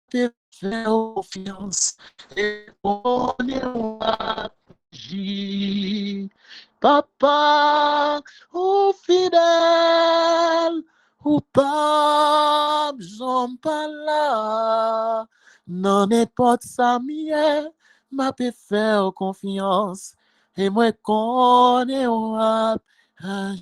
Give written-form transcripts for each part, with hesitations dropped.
te faire confiance et on est agir. Papa, ou fidèle, ou pas, j'en pas là. Non, n'importe ça, mieux, m'a peut faire confiance et moi connais agir.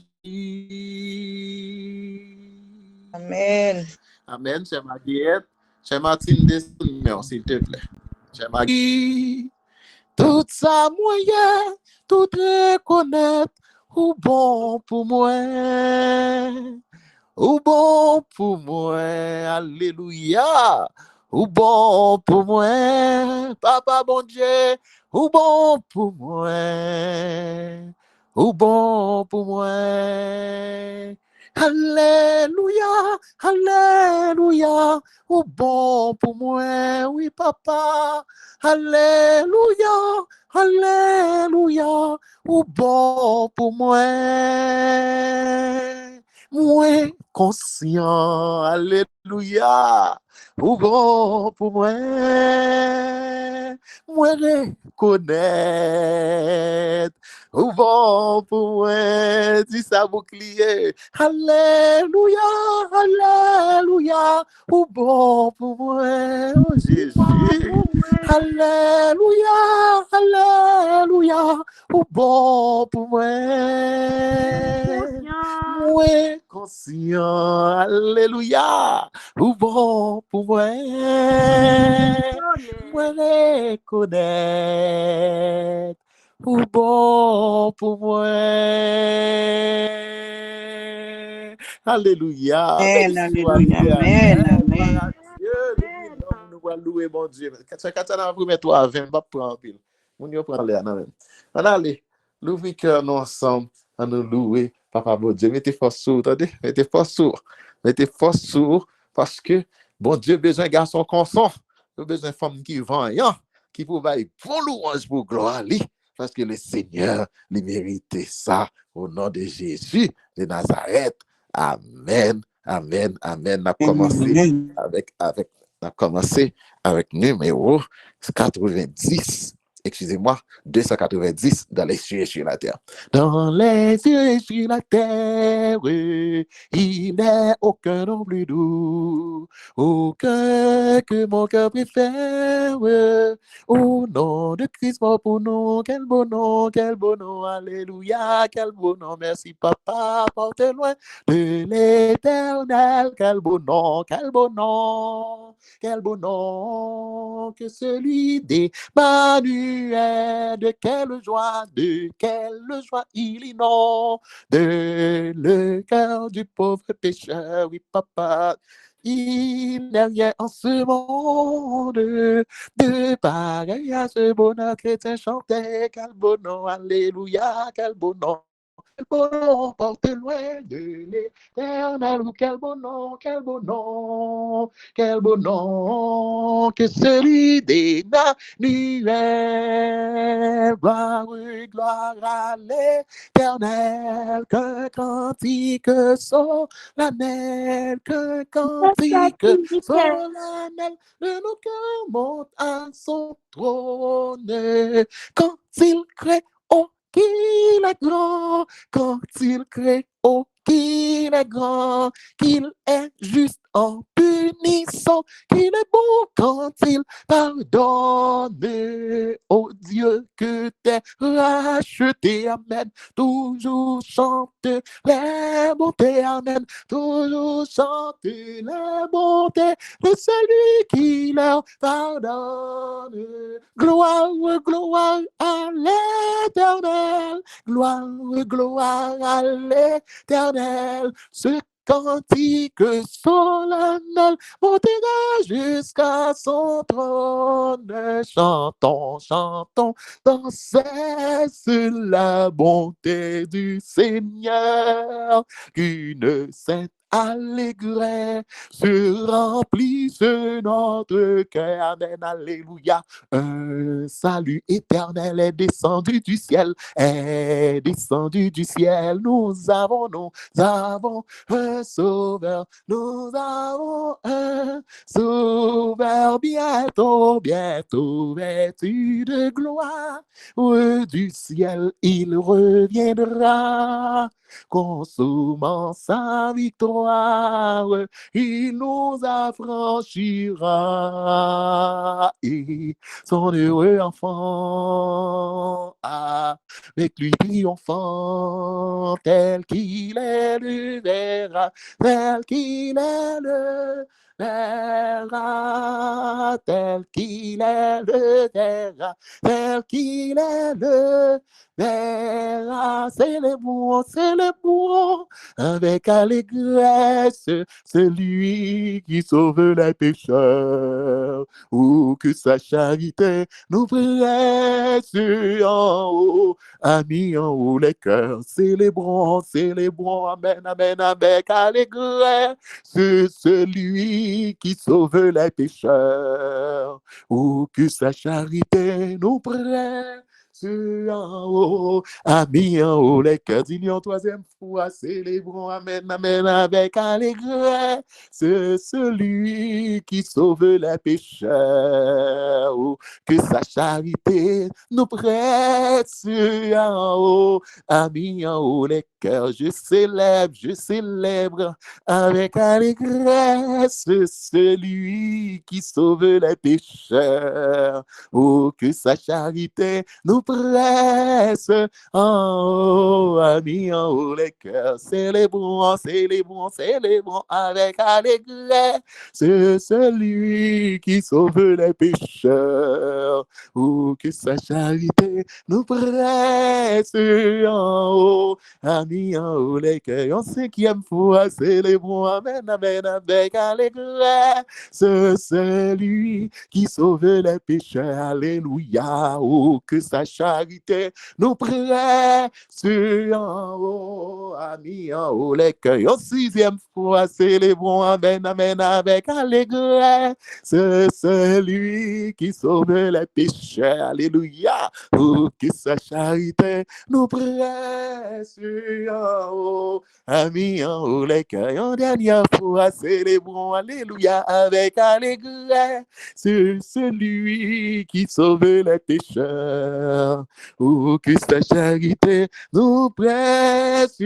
Amen. Amen, chère Marguerite. Chère Martine Desson, s'il te plaît. Chère Marguerite. Tout ça, moyen, tout reconnaître, ou bon pour moi. Ou bon pour moi. Alléluia. Ou bon pour moi. Papa, bon Dieu. Ou bon pour moi. Ou bon pour moi. Alléluia. Alléluia. Ou bon pour moi. Oui, papa. Alléluia. Alléluia. Ou bon pour moi. Moi conscient, alléluia, ou bon pour moi, moi reconnaître, ou bon pour moi, dis ça bouclier, alléluia, alléluia, ou bon pour moi, oh Jésus, alléluia, alléluia, ou bon pour moi. Moi conscient, alléluia, ou bon pour moi, moi reconnaître, ou bon pour moi. Alléluia, Amen. merci mon Hallelujah. Dieu, Amen. Amen, Amen. gloire à Dieu, nous allons louer mon Dieu. Quand on a pris toi à 20, pas prendre pile. On y prend l'air, non, on allez, l'ouvrir cœur nous ensemble, à nous louer, papa bon Dieu, mettez force sur, attendez, mettez force sur, parce que, bon Dieu, besoin de garçon consent, besoin de femme qui vend, qui provide pour louange, pour gloire, parce que le Seigneur, il mérite ça, au nom de Jésus de Nazareth. Amen, amen, amen. On a commencé Amen. on a commencé avec numéro 90. Excusez-moi, 290 dans les cieux et sur la terre. Dans les cieux et sur la terre, il n'est aucun nom plus doux, aucun que mon cœur préfère. Au nom de Christ, mort pour nous, quel beau nom, alléluia, quel beau nom, merci papa, porte loin de l'éternel, quel beau nom que celui d'Emmanuel, de quelle joie il inonde de le cœur du pauvre pécheur, oui papa. Il n'est rien en ce monde de pareil à ce bonheur chrétien chantait, quel beau nom, alléluia, quel beau nom. Quel beau nom porte loin de l'éternel, quel beau nom que celui d'Emmanuel. Gloire, gloire à l'éternel, qu'un cantique solennel, qu'un cantique solennel, de nos cœurs monte à son trône, quand il crée qu'il est grand, quand il crée, oh, qu'il est grand, qu'il est juste en punissant, qu'il est bon quand il pardonne. Oh Dieu, que t'es racheté, amen. Toujours chante les bontés, amen. Toujours chante les bontés de celui qui leur pardonne. Gloire, gloire à l'éternel. Gloire, gloire à l'éternel. Ce cantique solennel montera jusqu'à son trône. Chantons, chantons, sans cesse la bonté du Seigneur. Qu'une sainte allégresse se remplisse notre cœur. Amen, alléluia. Un salut éternel est descendu du ciel, est descendu du ciel. Nous avons un sauveur, nous avons un sauveur, bientôt, bientôt vêtu de gloire. Du ciel il reviendra, consommant sa victoire, il nous affranchira et son heureux enfant avec lui triomphant, tel qu'il est le verra, tel qu'il est le verra, tel qu'il est le verra, tel qu'il est le verra. Célébrons avec allégresse celui qui sauve les pécheurs, ou que sa charité nous presse en haut, a mis en haut les cœurs. Célébrons, amen, amen, avec allégresse celui qui sauve les pécheurs, ou que sa charité nous presse en haut, a mis en haut les cœurs. Dis-le troisième fois, célébrons, amen, amen, avec allégresse celui qui sauve les pécheurs, ou que sa charité nous presse en haut, a mis en haut les cœurs. Je célèbre avec allégresse celui qui sauve les pécheurs, ou que sa charité nous presse en haut, a mis en haut les cœurs. Célébrons, célébrons, célébrons avec allégresse celui qui sauve les pécheurs, ou que sa charité nous presse en haut, a mis en haut les cœurs. En cinquième fois, célébrons, amen, amen, avec allégresse celui qui sauve les pécheurs. Alléluia, oh, que sa charité nous presse en haut, a mis en haut les cœurs. En sixième fois, célébrons, amen, amen, avec allégresse celui qui sauve les pécheurs. Alléluia, oh, que sa charité nous presse en haut, a mis en haut les cœurs. En dernière fois, célébrons, alléluia, avec allégresse celui qui sauve les pécheurs, ou que sa charité nous presse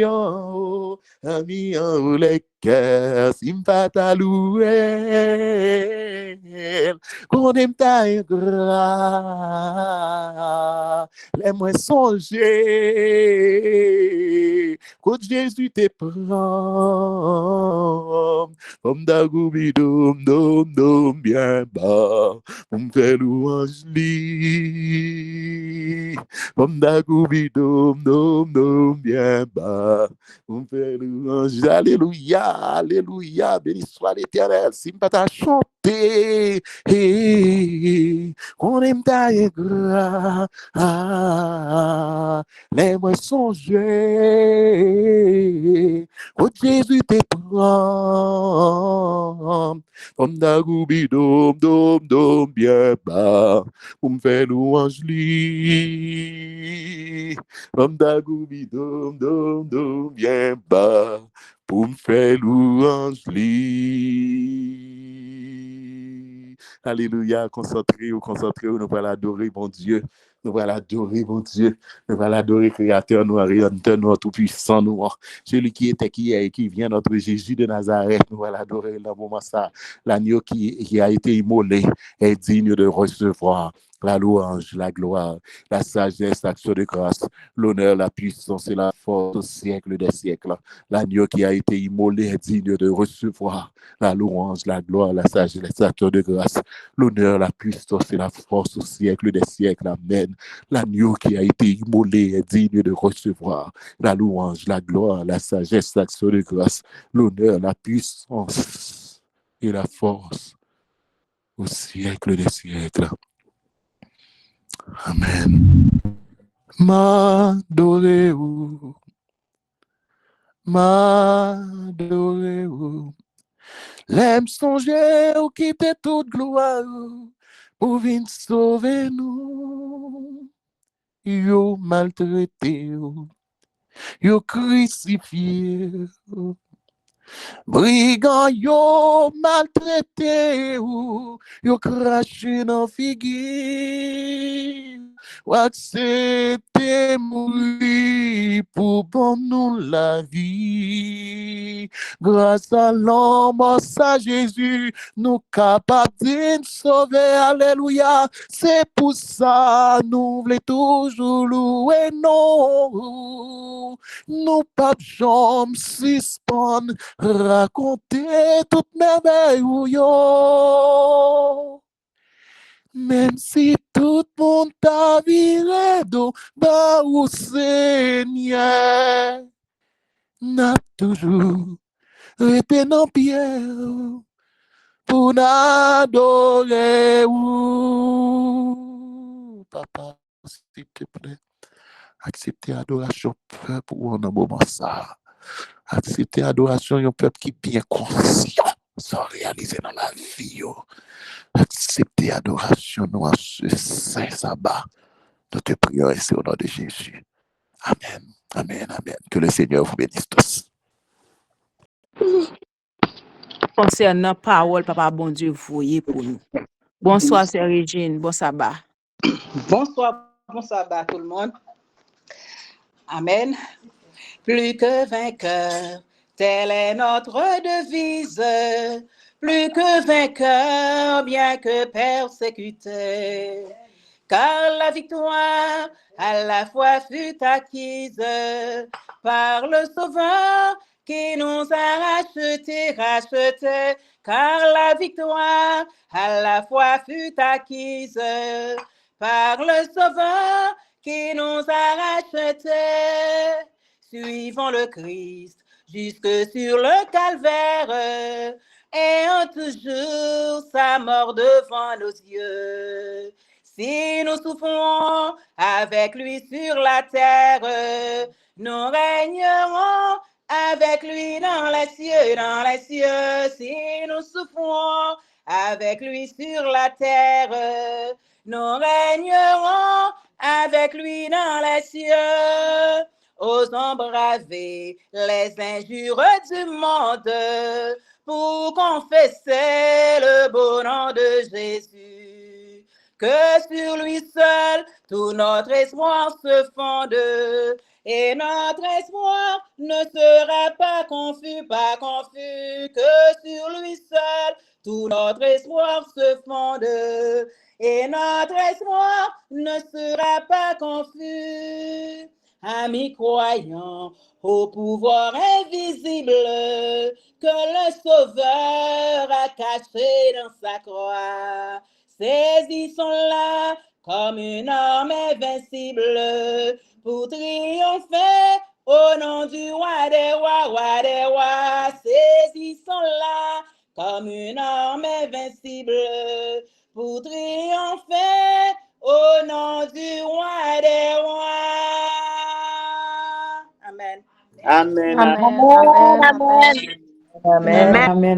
en haut, a mis en haut les cœurs. Simpata louer, qu'on aime ta ingrat, les moins songer, quand Jésus te prend, comme d'agoubi dom dom dom bien bas, pour me faire louange li, comme d'agoubi dom dom dom bien bas, pour me faire louange. Alléluia, alléluia, béni soit l'Éternel. Si me pas t'a chanté, qu'on aime ta gras, les moi songer, quand Jésus te prend, comme d'agoubi dom dom dom bien bas, pour me faire louange li, comme d'agoubi dom dom dom bien bas, pour me faire louange li. Alléluia, concentrez-vous, nous allons l'adorer, bon Dieu. Nous allons l'adorer, bon Dieu. Nous allons l'adorer, Créateur, nous, Rédempteur, nous, Tout-Puissant, nous. Celui qui était, qui est et qui vient, notre Jésus de Nazareth. Nous allons l'adorer dans le moment ça. L'agneau qui a été immolé est digne de recevoir la louange, la gloire, la sagesse, l'action de grâce, l'honneur, la puissance et la force au siècle des siècles. L'agneau qui a été immolé est digne de recevoir la louange, la gloire, la sagesse, l'action de grâce, l'honneur, la puissance et la force au siècle des siècles. Amen. L'agneau qui a été immolé est digne de recevoir la louange, la gloire, la sagesse, l'action de grâce, l'honneur, la puissance et la force au siècle des siècles. Amen. M'adorer, m'adorer. L'aime songer ou quitter toute gloire pour venir sauver nous. Yo maltraité, yo crucifié. Brigand yo maltraité, yo craché dans figure. Ou accepté mourir pour bon nous la vie. Grâce à l'homme, à Jésus, nous capables de nous sauver. Alléluia. C'est pour ça nous voulons toujours louer non. Nous pas jamais suspendre, raconter toute merveille ou yo. Même si tout le monde t'a viré d'eau, bah ou Seigneur, n'a toujours été dans pierre pour n'adorer ou. Papa, s'il te plaît, accepter l'adoration peuple ou en un moment ça. Accepter l'adoration d'un peuple qui est bien conscient, sans réaliser dans la vie. Accepter l'adoration nous en ce saint sabbat. Notre prière est au nom de Jésus. Amen. Amen. Amen. Que le Seigneur vous bénisse tous. Concernant parole, Papa bon Dieu, voyez pour nous. Bonsoir, Sœur Régine. Bon sabbat. Bonsoir, bon sabbat tout le monde. Amen. Plus que vainqueur, telle est notre devise. Plus que vainqueur, bien que persécuté. Car la victoire à la fois fut acquise par le Sauveur qui nous a rachetés. Car la victoire à la fois fut acquise par le Sauveur qui nous a rachetés. Suivons le Christ jusque sur le calvaire, ayant toujours sa mort devant nos yeux. Si nous souffrons avec lui sur la terre, nous régnerons avec lui dans les cieux, dans les cieux. Si nous souffrons avec lui sur la terre, nous régnerons avec lui dans les cieux. Osons braver les injures du monde pour confesser le beau nom de Jésus. Que sur lui seul tout notre espoir se fonde et notre espoir ne sera pas confus. Que sur lui seul tout notre espoir se fonde et notre espoir ne sera pas confus. Amis croyants, au pouvoir invisible que le Sauveur a caché dans sa croix, saisissons-la comme une arme invincible pour triompher au nom du roi des rois. Saisissons-la comme une arme invincible pour triompher au nom du roi des rois. Amen. Amen.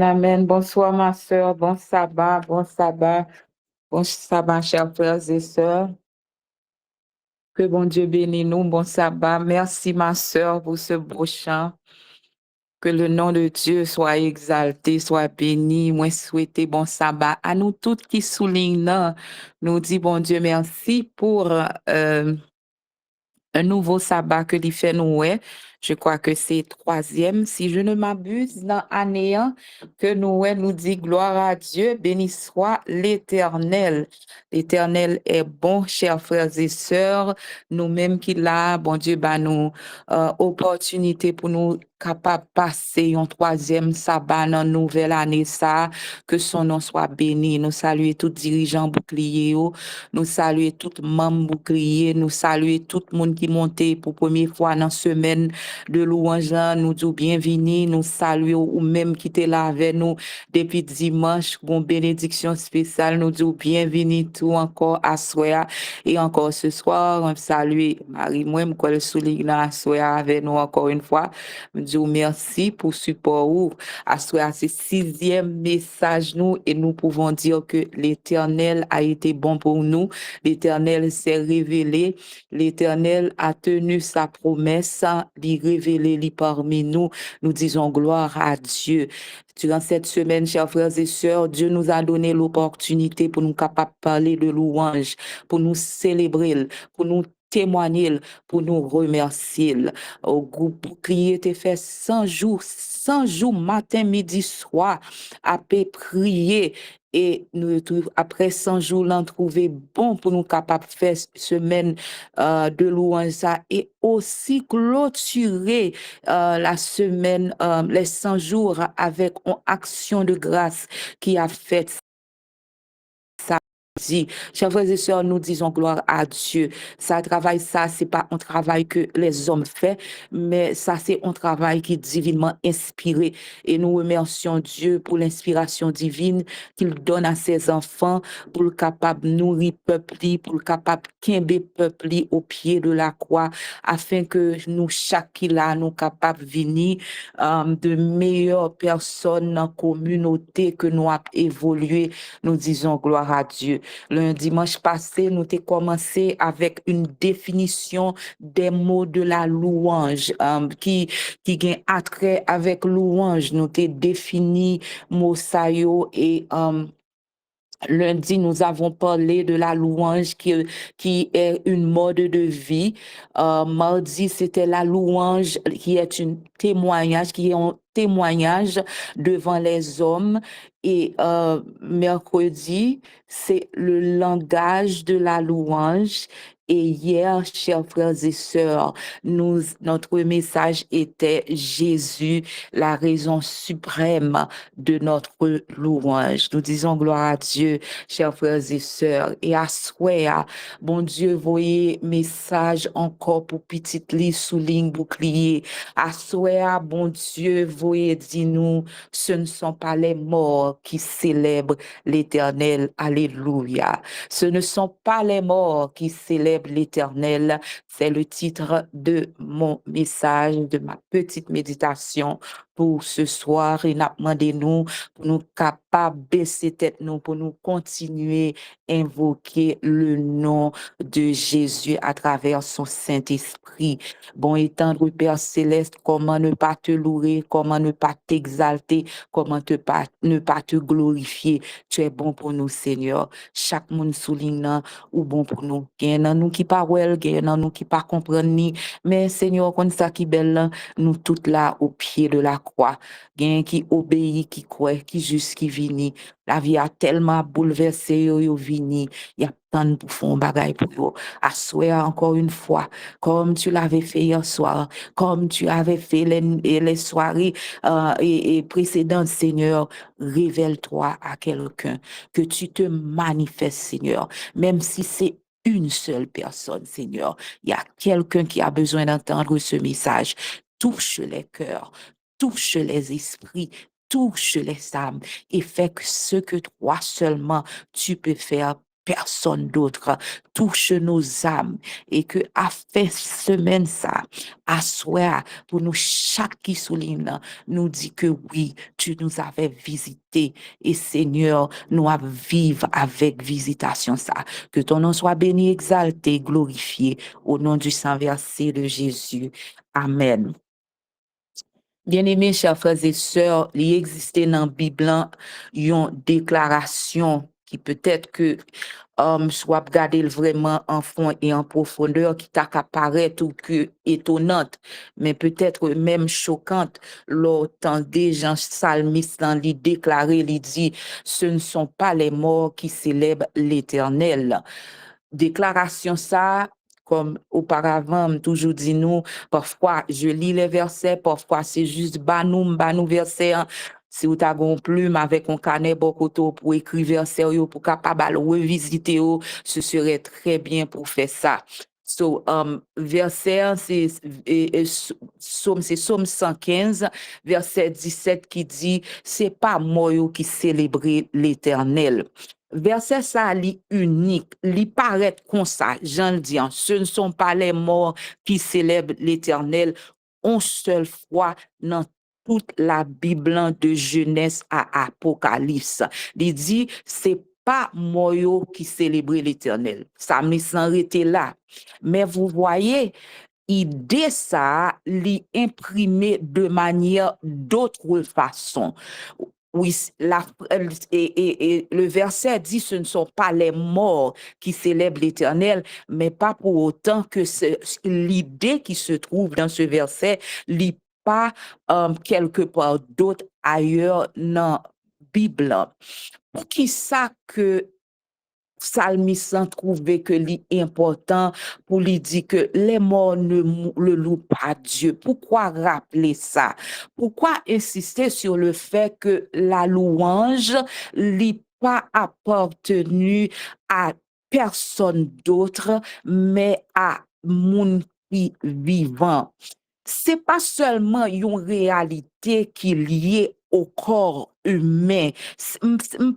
Amen. Bonsoir, ma soeur. Bon sabbat, chers frères et sœurs. Que bon Dieu bénisse nous. Bon sabbat. Merci, ma soeur, pour ce beau chant. Que le nom de Dieu soit exalté, soit béni. Moi, souhaiter bon sabbat à nous toutes qui soulignent. Nous dit bon Dieu merci pour un nouveau sabbat que l'il fait nous. Je crois que c'est troisième, si je ne m'abuse, dans l'année que nous dit gloire à Dieu, béni soit l'Éternel. L'Éternel est bon, chers frères et sœurs. Nous-mêmes qui là, bon Dieu, nous opportunité pour nous capable passer un troisième sabbat dans une nouvelle année ça, que son nom soit béni. Nous saluons tous dirigeants boucliers, nous saluons tous membres boucliers, nous saluons tout le monde qui monte pour première fois dans la semaine de louange, nous disons bienvenue, nous saluons ou même qui était là avec nous depuis dimanche, bon bénédiction spéciale, nous disons bienvenue tout encore à soir et encore ce soir, on salue Marie-moi, je souligne à soir avec nous encore une fois. Dieu merci pour support ou à ce 6e message nous et nous pouvons dire que l'Éternel a été bon pour nous, l'Éternel s'est révélé, l'Éternel a tenu sa promesse, l'y révélé parmi nous. Nous disons gloire à Dieu. Durant cette semaine, chers frères et sœurs, Dieu nous a donné l'opportunité pour nous capables de parler de louange, pour nous célébrer, pour nous témoigner, pour nous remercier. Au groupe bouclier était fait 100 jours, matin, midi, soir, à paix prier. Et nous, après 100 jours, l'on trouvé bon pour nous capables de faire semaine de louange ça et aussi clôturer la semaine, les 100 jours avec une action de grâce qui a fait ça. Chers frères et sœurs, nous disons gloire à Dieu. Ça travail, ça, c'est pas un travail que les hommes font, mais ça, c'est un travail qui est divinement inspiré. Et nous remercions Dieu pour l'inspiration divine qu'il donne à ses enfants pour le capable de nourrir peuple, pour le capable de quimber peuple au pied de la croix, afin que nous, chaque qui là, nous capables de venir de meilleures personnes dans la communauté que nous avons évolué. Nous disons gloire à Dieu. Le dimanche passé, nous avons commencé avec une définition des mots de la louange qui a attrait avec louange. Nous avons défini mot sayo et lundi, nous avons parlé de la louange qui est une mode de vie. Mardi, c'était la louange qui est un témoignage devant les hommes. Et mercredi, c'est le langage de la louange. Et hier, chers frères et sœurs, notre message était Jésus, la raison suprême de notre louange. Nous disons gloire à Dieu, chers frères et sœurs. Et à souhait, bon Dieu, voyez message encore pour petite lit, souligne, bouclier. À souhait, bon Dieu, voyez, dis-nous, ce ne sont pas les morts qui célèbrent l'Éternel. Alléluia. Ce ne sont pas les morts qui célèbrent l'Éternel. C'est le titre de mon message, de ma petite méditation pour ce soir. Et nous demandons pour nous capables de baisser tête nous, pour nous continuer à invoquer le nom de Jésus à travers son Saint-Esprit. Bon et tendre Père Céleste, comment ne pas te louer, comment ne pas t'exalter, comment ne pas te glorifier. Tu es bon pour nous, Seigneur. Chaque monde souligne ou bon pour nous. Il y en a nous qui pas well, il y en a nous qui pas comprendre ni, mais Seigneur, comme ça qui belle, nous toutes là au pied de la croix. Gen qui obéit, qui croit, qui juste, qui vini. La vie a tellement bouleversé yo vini. Il y a tant pour faire un bagay pour yo. Assoir encore une fois, comme tu l'avais fait hier soir, comme tu avais fait les soirées et précédentes, Seigneur, révèle-toi à quelqu'un, que tu te manifestes, Seigneur, même si c'est une seule personne, Seigneur. Il y a quelqu'un qui a besoin d'entendre ce message. Touche les cœurs, touche les esprits, touche les âmes et fais que ce que toi seulement tu peux faire, personne d'autre. Touche nos âmes et que à fin semaine ça, à soir, pour nous chaque qui souligne, nous dit que oui, tu nous avais visité et Seigneur, nous à vivre avec visitation ça. Que ton nom soit béni, exalté, glorifié au nom du Saint versé de Jésus. Amen. Bien-aimés, chers frères et sœurs, il existe dans la Bible une déclaration qui peut-être que soit regarder vraiment en fond et en profondeur qui t'a paraître ou que étonnante, mais peut-être même choquante. L'autant des gens psalmistes lui déclarer, il dit, ce ne sont pas les morts qui célèbrent l'Éternel. Déclaration ça, comme auparavant, toujours dit nous, parfois je lis les versets, parfois c'est juste banou verset. Si vous avez une plume avec un carnet bokoto pour écrire verset pour capable revisiter, ce serait très bien pour faire ça. So, verset, c'est Somme 115, verset 17 qui dit, c'est pas moi qui célébrer l'Éternel. Verset ça, li unique, li paraît comme ça, Jean le dit, ce ne sont pas les morts qui célèbrent l'Éternel, une seule fois dans toute la Bible de Genèse à Apocalypse. Il dit, c'est pas moi qui célèbre l'Éternel. Ça me s'arrêter là. Mais vous voyez, idée ça, l'y imprimer de manière d'autres façons. Oui, et le verset dit ce ne sont pas les morts qui célèbrent l'Éternel, mais pas pour autant que l'idée qui se trouve dans ce verset n'est pas quelque part d'autre ailleurs dans la Bible. Pour qui ça que psalmiste trouvé que l'important pour lui dire que les morts ne le louent pas Dieu. Pourquoi rappeler ça? Pourquoi insister sur le fait que la louange n'est pas appartenue à personne d'autre, mais à mon qui vivant? C'est pas seulement une réalité qui est liée au corps humain.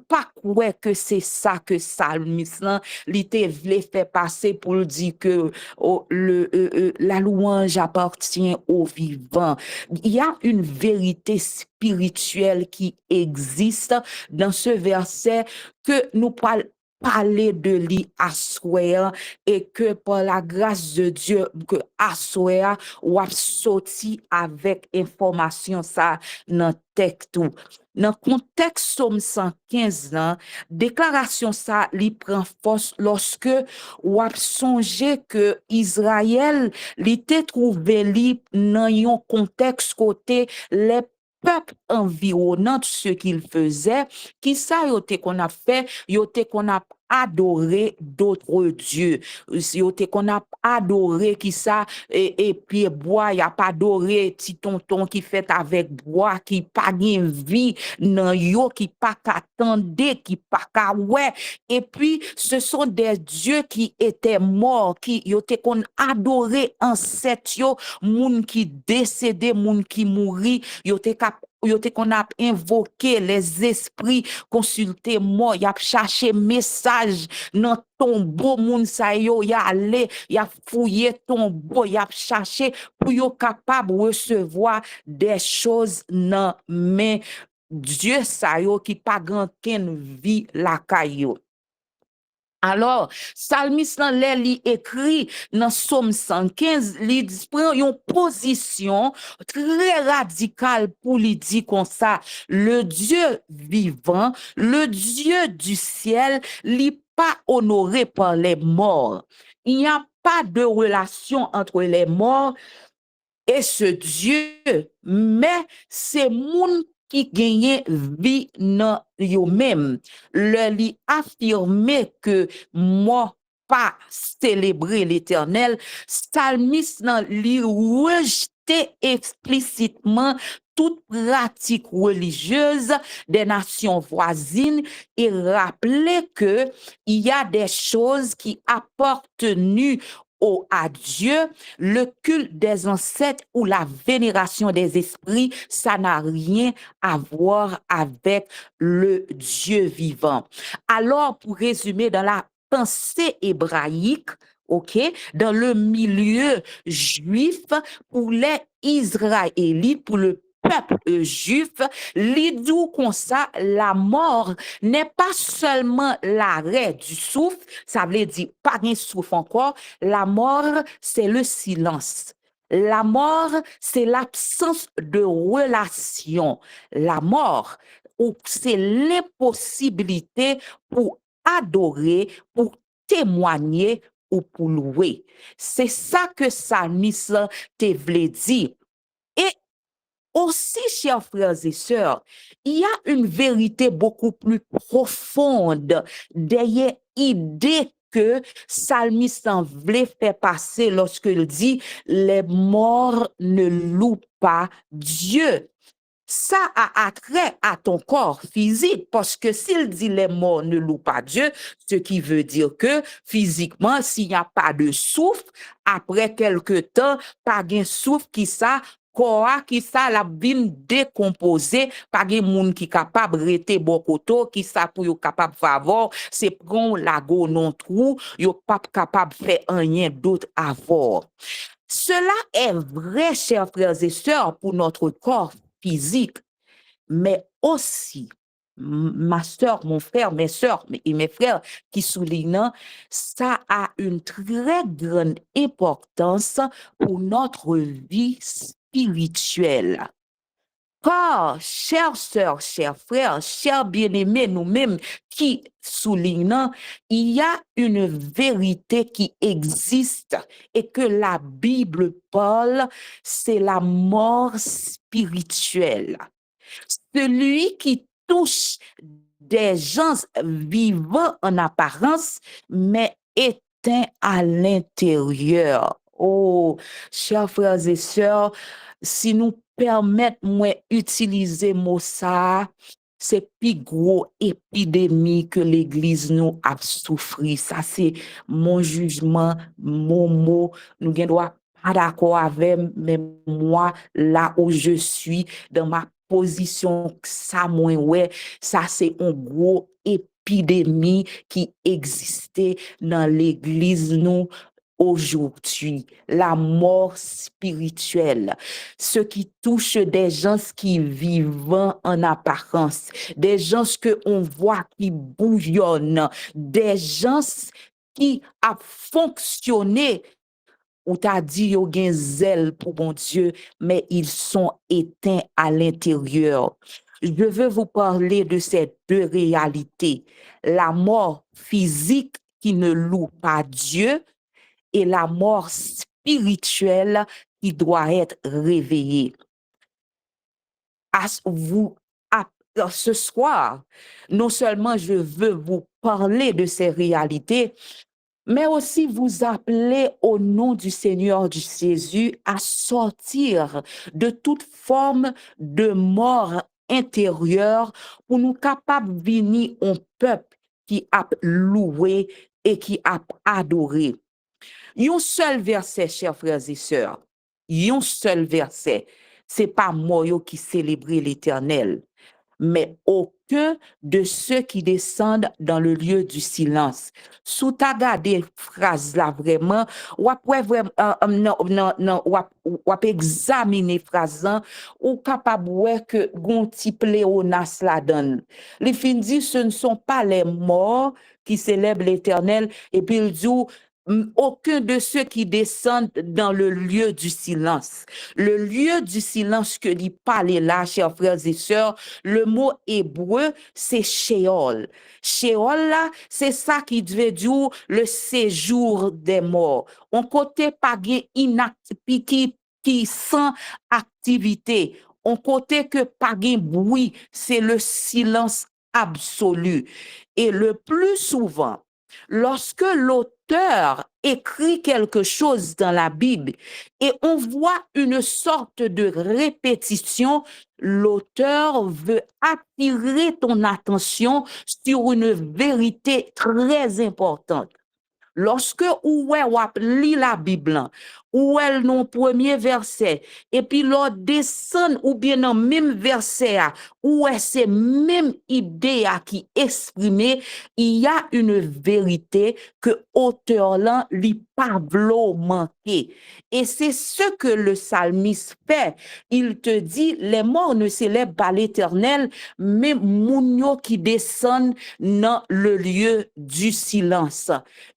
Pas quoi que c'est ça que psalmiste là, l'ité voulait faire passer pour dire que la louange appartient aux vivants. Il y a une vérité spirituelle qui existe dans ce verset que nous parlons parler de lui à soir et que par la grâce de Dieu que à soir ou a sorti avec information ça dans texte tout. Dans le contexte Somme 115 là, déclaration ça li prend force lorsque ou a songé que Israël l'était trouvé li dans un contexte côté les peuple environnant ce qu'il faisait, qui ça yote qu'on a fait, yote qu'on a adoré d'autres dieux, yote qu'on a adoré qui ça et puis bois, y a pas adoré petit tonton qui fait avec bois qui pas gen vie nan yo qui pas qu'attendait qui pas ka ouais et puis ce sont des dieux qui étaient morts qui yote qu'on adoré ancêtre yo moun qui décédé moun qui mouri yote qu'on a invoqué les esprits, consulté moi, y a cherché message dans tombeau moun sa yo, y a allé, y a fouillé tombeau, y a cherché pour yo capable recevoir des choses dans mais Dieu sa yo qui pas grand ken vie la kayo. Alors, psalmiste li écrit dans Somme 115, il prend une position très radicale pour lui dire comme ça, le Dieu vivant, le Dieu du ciel, n'est pas honoré par les morts. Il n'y a pas de relation entre les morts et ce Dieu, mais c'est moun qui gagne vie dans eux-mêmes. Le li affirmer que moi pas célébrer l'Éternel, psalmiste nan li rejeter explicitement toute pratique religieuse des nations voisines et rappeler que il y a des choses qui appartenaient à Dieu, le culte des ancêtres ou la vénération des esprits, ça n'a rien à voir avec le Dieu vivant. Alors, pour résumer, dans la pensée hébraïque, OK, dans le milieu juif, pour les Israélites, pour le peuple juif, l'idou comme ça, la mort n'est pas seulement l'arrêt du souffle, ça veut dire pas de souffle encore, la mort, c'est le silence. La mort, c'est l'absence de relation. La mort, c'est l'impossibilité pour adorer, pour témoigner ou pour louer. C'est ça que psalmiste te voulait dire. Et aussi, chers frères et sœurs, il y a une vérité beaucoup plus profonde derrière l'idée que psalmiste voulait faire passer lorsqu'il dit « les morts ne louent pas Dieu ». Ça a attrait à ton corps physique parce que s'il dit les morts ne louent pas Dieu, ce qui veut dire que physiquement, s'il n'y a pas de souffle, après quelque temps, pas de souffle qui ça, corps qui ça la bin décomposé, pas de monde qui capable rester bon koto, qui ça pour yo capable favor, c'est prendre la go non trou, yo pas capable faire rien d'autre avant. Cela est vrai, chers frères et sœurs, pour notre corps physique, mais aussi, ma sœur, mon frère, mes sœurs et mes frères qui soulignent, ça a une très grande importance pour notre vie spirituelle. Car, chères sœurs, chers frères, chers bien-aimés, nous-mêmes qui soulignons, il y a une vérité qui existe et que la Bible parle, c'est la mort spirituelle. Celui qui touche des gens vivants en apparence, mais éteints à l'intérieur. Oh, chers frères et sœurs, si nous permettons moi utiliser mot ça, c'est plus gros épidémie que l'Église nous a souffert. Ça, c'est mon jugement, mon mot. Nous ne sommes pas d'accord avec, mais moi, là où je suis, dans ma position, ça, moi, ouais, ça, c'est un gros épidémie qui existait dans l'Église, nous, aujourd'hui, la mort spirituelle, ce qui touche des gens qui vivent en apparence, des gens que on voit qui bouillonnent, des gens qui a fonctionné ou t'as dit yo gen zèle pour mon Dieu, mais ils sont éteints à l'intérieur. Je veux vous parler de ces deux réalités, la mort physique qui ne loue pas Dieu et la mort spirituelle qui doit être réveillée. Ce soir, non seulement je veux vous parler de ces réalités, mais aussi vous appeler au nom du Seigneur du Jésus à sortir de toute forme de mort intérieure pour nous capables de venir un peuple qui a loué et qui a adoré. Un seul verset, chers frères et sœurs, un seul verset, c'est pas moi qui célèbre l'Éternel, mais aucun de ceux qui descendent dans le lieu du silence. Sous ta gardé phrase là vraiment, ou après vraiment ou examiner phrase là, ou capable que gon ti pléonas la donne. Les fin dit ce ne sont pas les morts qui célèbrent l'Éternel et puis il dit aucun de ceux qui descendent dans le lieu du silence. Le lieu du silence que dit parler là, chers frères et sœurs, le mot hébreu, c'est Sheol. Sheol là, c'est ça qui devait dire le séjour des morts. On côté pas qui sans activité. On côté que pas bruit, c'est le silence absolu. Et le plus souvent, lorsque l'auteur écrit quelque chose dans la Bible et on voit une sorte de répétition, l'auteur veut attirer ton attention sur une vérité très importante. Lorsque ou lit la Bible, ou elle non premier verset, et puis l'autre descend ou bien dans même verset, où est c'est même idée qui exprimée, il y a une vérité que auteur là li pas vlo manquer. Et c'est ce que le psalmiste fait. Il te dit, les morts ne célèbrent pas l'Éternel, mais mounio qui descendent dans le lieu du silence.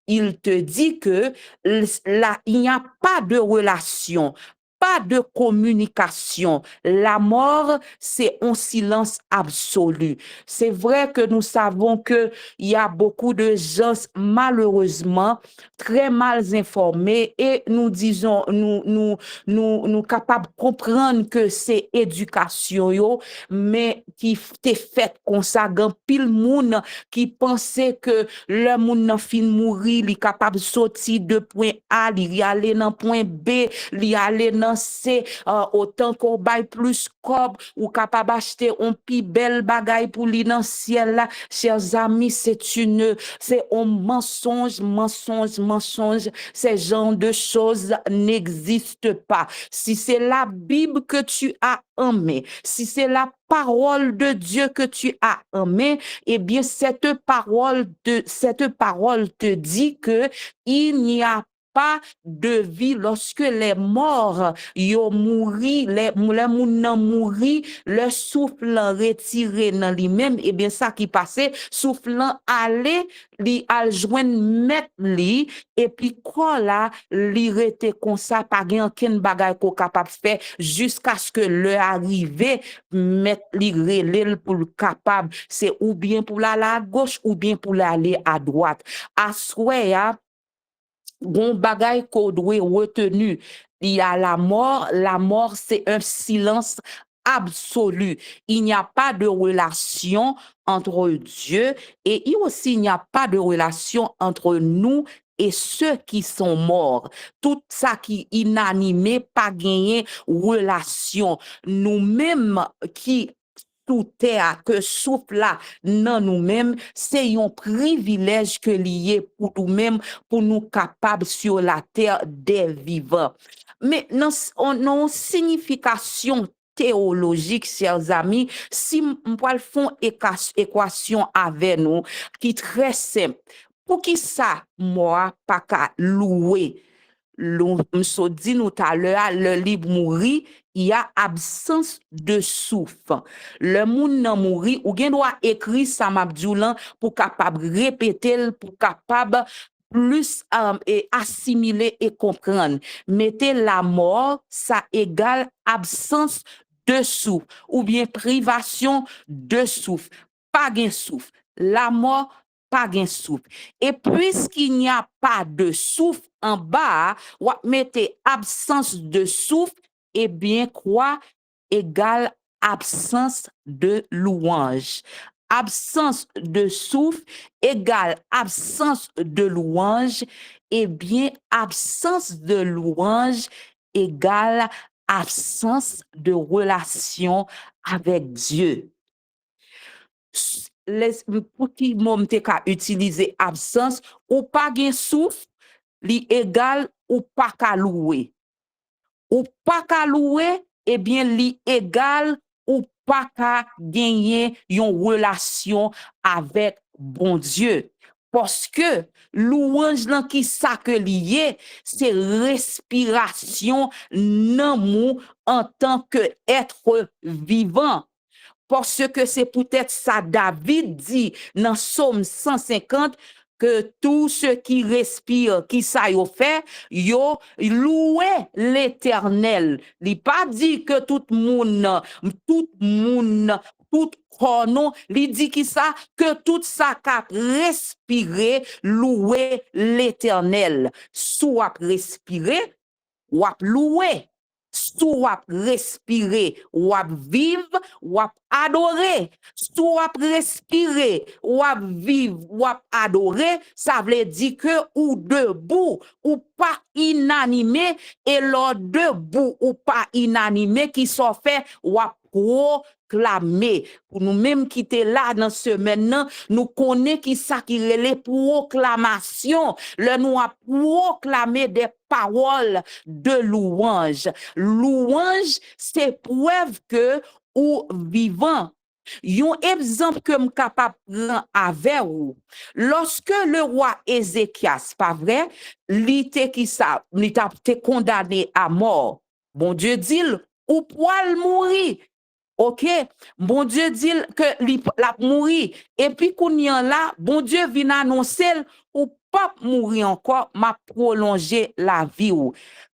Il te dit que là, il n'y a pas de relation, pas de communication. La mort, c'est un silence absolu. C'est vrai que nous savons qu'il y a beaucoup de gens, malheureusement, très mal informés et nous disons, nous capables de comprendre que c'est éducation, yo, mais qui t'est faite comme ça, gan pile moun qui pensait que le moun nan fin mourir, li capable sortir de point A, li aller dans point B, li aller dans C, autant qu'on baille plus cob ou capable acheter un pi belle bagaille pour li dans ciel là. Chers amis, c'est un mensonge. Ces genres de choses n'existent pas. Si c'est la Bible que tu as aimée, si c'est la parole de Dieu que tu as aimée, eh bien, cette parole te dit que il n'y a pas de vie lorsque les morts yo mouri, les moun nan mouri, le souffle retiré dans lui-même, et bien ça qui passait, soufflant aller, li al joindre mettre li, et puis quoi là, li rete comme ça, pas gen ken bagay ko capable faire jusqu'à ce que le arrivé, mettre li relève pour le capable, c'est ou bien pour l'aller à gauche ou bien pour l'aller à droite. À souhait, gon bagay ko doit retenu. Il y a la mort c'est un silence absolu. Il n'y a pas de relation entre Dieu et il n'y a pas de relation entre nous et ceux qui sont morts. Tout ça qui est inanimé, pas gagné relation. Nous-mêmes qui sous terre que souffle là dans nous-mêmes, c'est un privilège que lié pour nous-mêmes, pour nous capables sur la terre des vivants. Mais on a une signification théologique, chers amis, si on peut faire équation avec nous, qui est très simple. Pour qui ça, moi, pas qu'à louer, m'so dit nous tout à l'heure, le libre mourir, il y a absence de souffle. Le moun nan mouri, ou gen doit écrire ça m'abdoulan pour capable répéter, pour capable plus et assimiler et comprendre. Mettez la mort, ça égale absence de souffle, ou bien privation de souffle. Pas gain souffle. La mort, pas gain souffle. Et puisqu'il n'y a pas de souffle en bas, ou mettez absence de souffle, et bien quoi égale absence de louange. Absence de souffle égale absence de louange, et bien absence de louange égale absence de relation avec Dieu. Pour qui m'ont utiliser absence, ou pas gen souffle, li égal ou pas qu'à louer. Ou pas qu'à louer, eh bien, li égal ou pas qu'à gagner une relation avec bon Dieu. Parce que louange là qui ça que lié, c'est respiration nan mou en tant que être vivant. Parce que c'est peut-être ça David dit dans Psaume 150 que tous ceux qui respirent, qui ça yo fait, yo loué l'Éternel. Il pas dit que tout monde, tout corps, il dit qui ça, que tout ça cap respirer, louer l'Éternel. Soit respirer, ou louer. Soit respirer, ou vivre, ou adorer. Soit respirer, ou vivre, ou adorer, ça veut dire que ou debout, ou pas inanimé, et l'or debout, ou pas inanimé, qui sont fait, ou proclamer. Pour nous-mêmes qui étaient là dans ce maintenant, nous connaissons qui ça qui relève proclamation. Le nous a proclamé des paroles de louange. Louange, c'est preuve que ou vivant. Un exemple que je capable de prendre avec vous. Lorsque le roi Ézéchias, pas vrai, il était condamné à mort. Bon Dieu dit, ou poil mourir. OK, bon Dieu dit que la mourir et puis qu'on y en là, bon Dieu vient annoncer ou pas mourir encore, m'a prolonger la vie ou.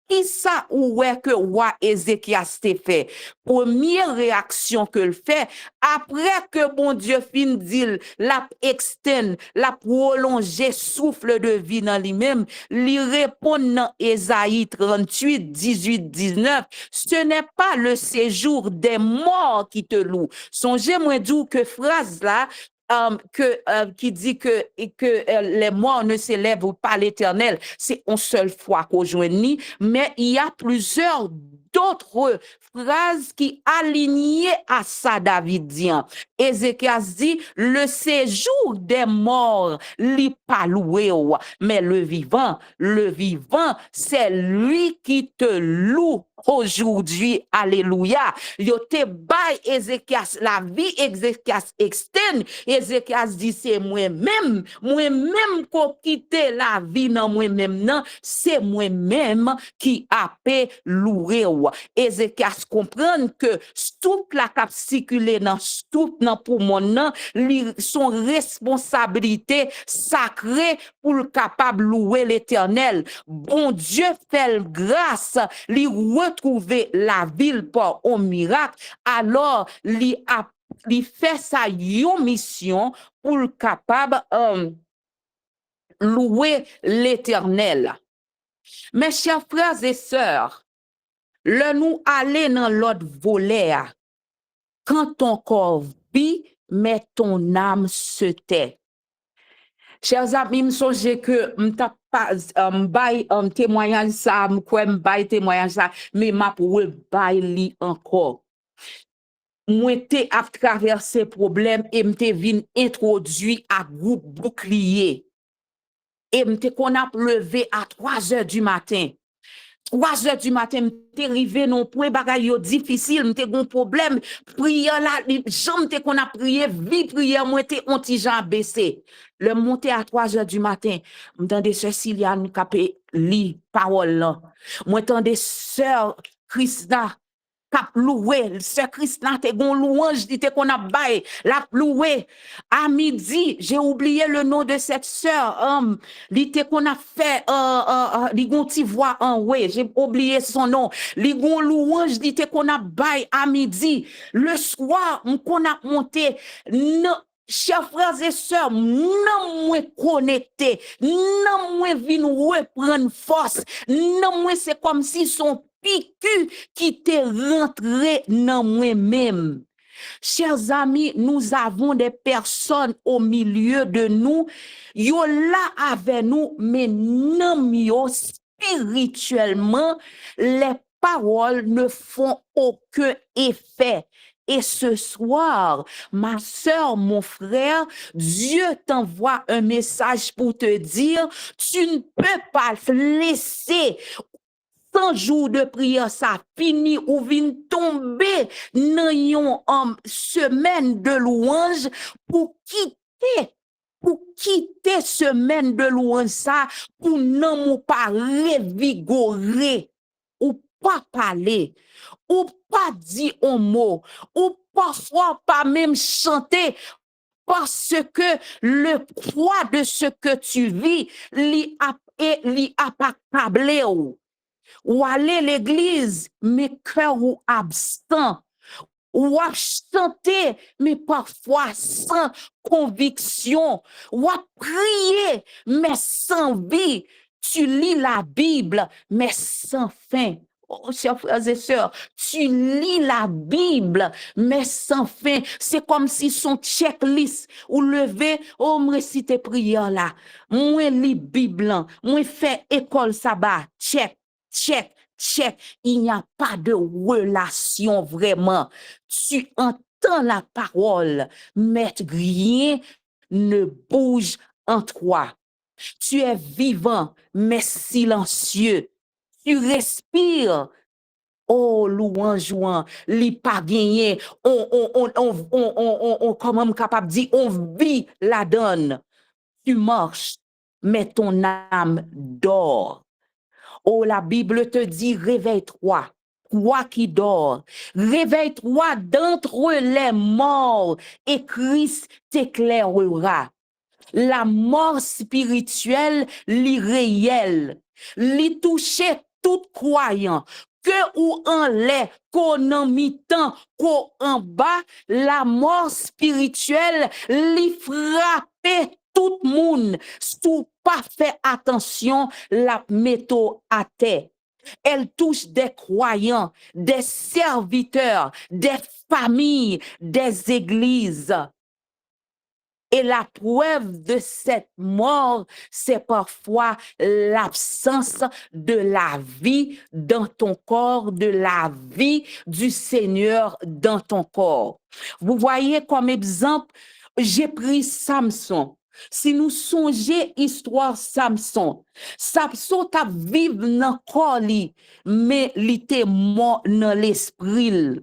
Qui ça ou est que roi Ézéchias t'est fait? Première réaction que le fait, après que bon Dieu fin dit, la externe, la prolonger souffle de vie dans lui-même, lui répond dans Ésaïe 38, 18, 19, ce n'est pas le séjour des morts qui te loue. Songez-moi d'où que phrase là, qui dit que les morts ne s'élèvent pas à l'Éternel, c'est une seule fois qu'on joignit, mais il y a plusieurs d'autres phrases qui alignaient à ça, Davidien. Ézéchias dit, le séjour des morts, li pas loué, mais le vivant, c'est lui qui te loue aujourd'hui. Alléluia. Yo te bay Ézéchias, la vie Ézéchias externe. Ézéchias dit, c'est moi-même qu'on quitte la vie dans moi-même, non, c'est moi-même qui a pu louer. Ézéchias comprend que tout la cap circuler dans tout dans pour mon son responsabilité sacrée pour le capable louer l'Éternel. Bon Dieu fait grâce, lui retrouver la ville par un miracle, alors lui fait sa mission pour le capable louer l'Éternel. Mes chers frères et sœurs, le nous aller dans l'autre volet, quand ton corps vit, mais ton âme se tait. Chers amis, me songe que m'ta pas bay témoignage ça, m'kwe m'bay témoignage ça, mais m'a pour bay li encore. Moi te a traversé problème et m'te vin introduit à groupe bouclier. Et m'te qu'on a levé à 3 heures du matin. 3 heures du matin, m'te arrivé non point bagay yo difficile, m'te gon problème, prière là, j'm'te qu'on a prié, vie prière, moi te ontijan baissé. Le monter à 3 heures du matin, m'tende sœur Siliane capé li parole là. Moi tende sœur Christa kap loué, sœur Christa te gon louange dit qu'on a bail, la loué. À midi, j'ai oublié le nom de cette sœur, li te qu'on a fait li gon ti voix en ouais, j'ai oublié son nom. Li gon louange dit qu'on a bail à midi. Le soir, qu'on a monté chers frères et sœurs, non moins connecté, non moins vin reprendre force, non moins c'est comme si son piqûre qui t'est rentré dans moi-même. Chers amis, nous avons des personnes au milieu de nous, yo là avec nous, mais non yo spirituellement, les paroles ne font aucun effet. Et ce soir, ma sœur, mon frère, Dieu t'envoie un message pour te dire, tu ne peux pas laisser 100 jours de prière, ça finit ou vient tomber dans une semaine de louange pour quitter semaine de louange ça, pour non pas revigorer ou pas parler, ou pas dire un mot, ou parfois pas même chanter, parce que le poids de ce que tu vis, li a pas câblé ou aller l'église, mais cœur ou absent, ou à chanter, mais parfois sans conviction, ou à prier, mais sans vie. Tu lis la Bible, mais sans fin. Oh, chers frères et sœurs, tu lis la Bible, mais sans fin. C'est comme si son checklist ou levé, oh, moi réciter prière là, moi lis Bible, moi fait école sabbat, check. Il n'y a pas de relation vraiment. Tu entends la parole, mais rien ne bouge en toi. Tu es vivant, mais silencieux. Tu respires. Oh, louange, li pas gagné. Comment capable de dire, on vit la donne. Tu marches, mais ton âme dort. Oh, la Bible te dit, réveille-toi, toi qui dors, réveille-toi d'entre les morts et Christ t'éclairera. La mort spirituelle, l'irréel, l'y toucher tout croyant, que ou en l'air, qu'on en mi-temps, qu'on en bas, la mort spirituelle, l'y frapper tout le monde, sous pas fait attention, la métaux à terre. Elle touche des croyants, des serviteurs, des familles, des églises. Et la preuve de cette mort, c'est parfois l'absence de la vie dans ton corps, de la vie du Seigneur dans ton corps. Vous voyez comme exemple, j'ai pris Samson. Si nous songeons histoire Samson, Samson t'a vive dans le corps, mais il était mort dans l'esprit.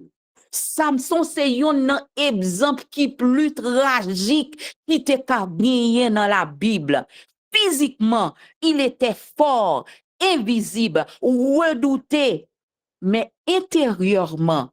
Samson, c'est un exemple qui est plus tragique qui était gagné dans la Bible. Physiquement, il était fort, invisible, redouté, mais intérieurement,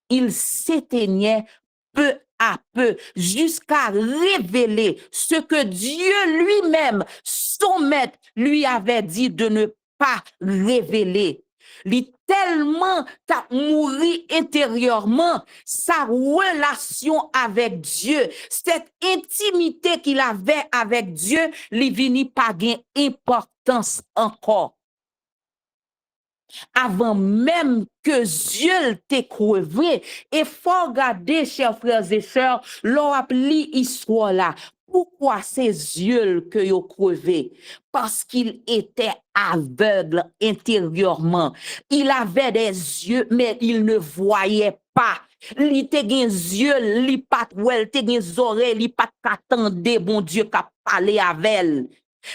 il s'éteignait peu à peu jusqu'à révéler ce que Dieu lui-même, son maître, lui avait dit de ne pas révéler. Il tellement t'a mouru intérieurement, sa relation avec Dieu, cette intimité qu'il avait avec Dieu, lui vini pas gain importance encore. Avant même que Dieu t'ait crevé. Et faut regarder, chers frères et sœurs, l'on a lu l'histoire là. Pourquoi ces yeux que yo crevé? Parce qu'il était aveugle intérieurement. Il avait des yeux, mais il ne voyait pas. Il était des yeux, il pas ouais, il des oreilles, il pas qu'attendait bon Dieu qu'a parlé avec elle.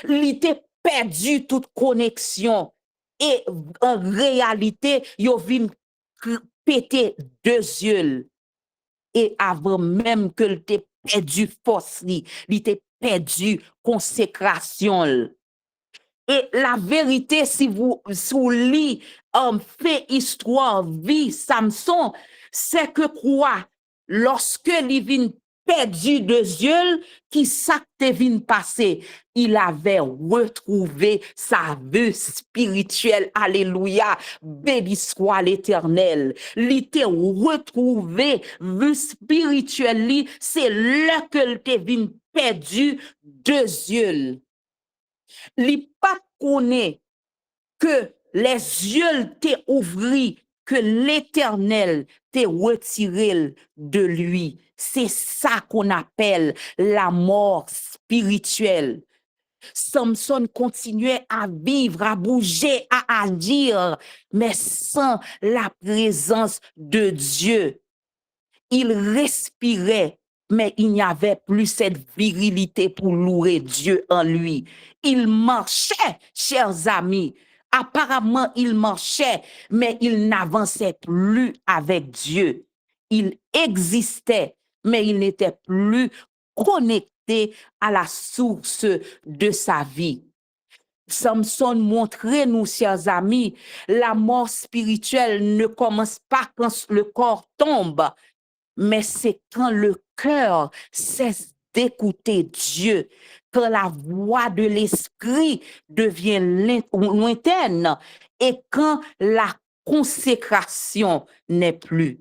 Il était perdu toute connexion. Et en réalité, yo vin péter deux yeux. Et avant même que le t'ait perdu force, il t'ait perdu consécration. Et la vérité, si vous lisez fait histoire, vie, Samson, c'est que quoi? Lorsque il vient perdu de yeux, qui ça te vient passer? Il avait retrouvé sa vue spirituelle. Alléluia. Béni soit l'Éternel. Il était retrouvé vue spirituelle. C'est là que il te vient perdu de yeux. Li pas connaît que les yeux t'est ouvris, que l'Éternel t'est retiré de lui. C'est ça qu'on appelle la mort spirituelle. Samson continuait à vivre, à bouger, à agir, mais sans la présence de Dieu. Il respirait, mais il n'y avait plus cette virilité pour louer Dieu en lui. Il marchait, chers amis. Apparemment, il marchait, mais il n'avançait plus avec Dieu. Il existait, mais il n'était plus connecté à la source de sa vie. Samson montrait nous, chers amis, la mort spirituelle ne commence pas quand le corps tombe, mais c'est quand le cœur cesse d'écouter Dieu, quand la voix de l'esprit devient lointaine et quand la consécration n'est plus.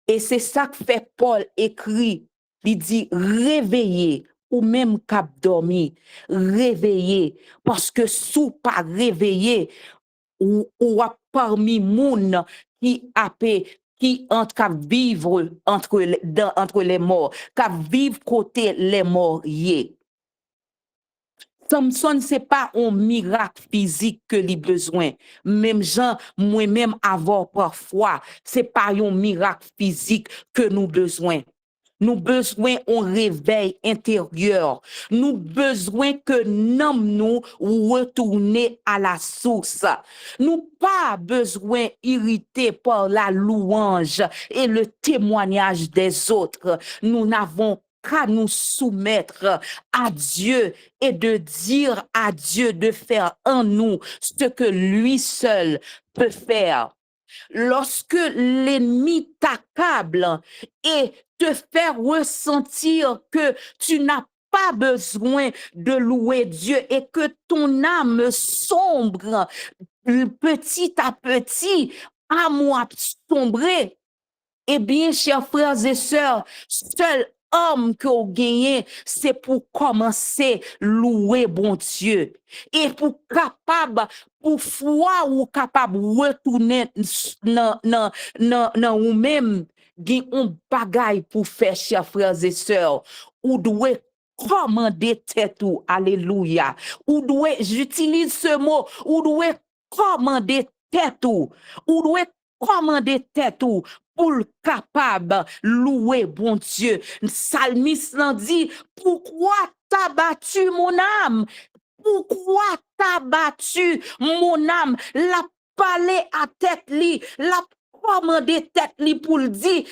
Et c'est ça que fait Paul écrit, il dit réveillez ou même cap dormi, réveillez parce que sous pas réveillé ou parmi moun qui entre vivre entre les morts, qui vivre côté les morts. Samson, c'est pas un miracle physique que les besoin. Même gens, moi-même, avoir parfois, c'est pas un miracle physique que nous besoin. Nous besoin un réveil intérieur. Nous besoin que nous retourner à la source. Nous pas besoin irriter par la louange et le témoignage des autres. Nous n'avons qu'à nous soumettre à Dieu et de dire à Dieu de faire en nous ce que lui seul peut faire. Lorsque l'ennemi t'accable et te faire ressentir que tu n'as pas besoin de louer Dieu et que ton âme sombre petit à petit, à moi sombrer, eh bien, chers frères et sœurs, seul homme que vous gagnez, c'est pour commencer louer bon Dieu. Et pour foi ou capable retourner dans vous-même gen un bagay pour faire, chers frères et sœurs. Ou doit commander tête ou, alléluia. Ou doit, j'utilise ce mot, ou doit commander tête ou doit commander tête ou pour le capable louer bon Dieu. Psalmiste l'en dit, pourquoi t'as battu mon âme? Pourquoi t'as battu mon âme? La parler à tête li, la commander tête li pour le dire,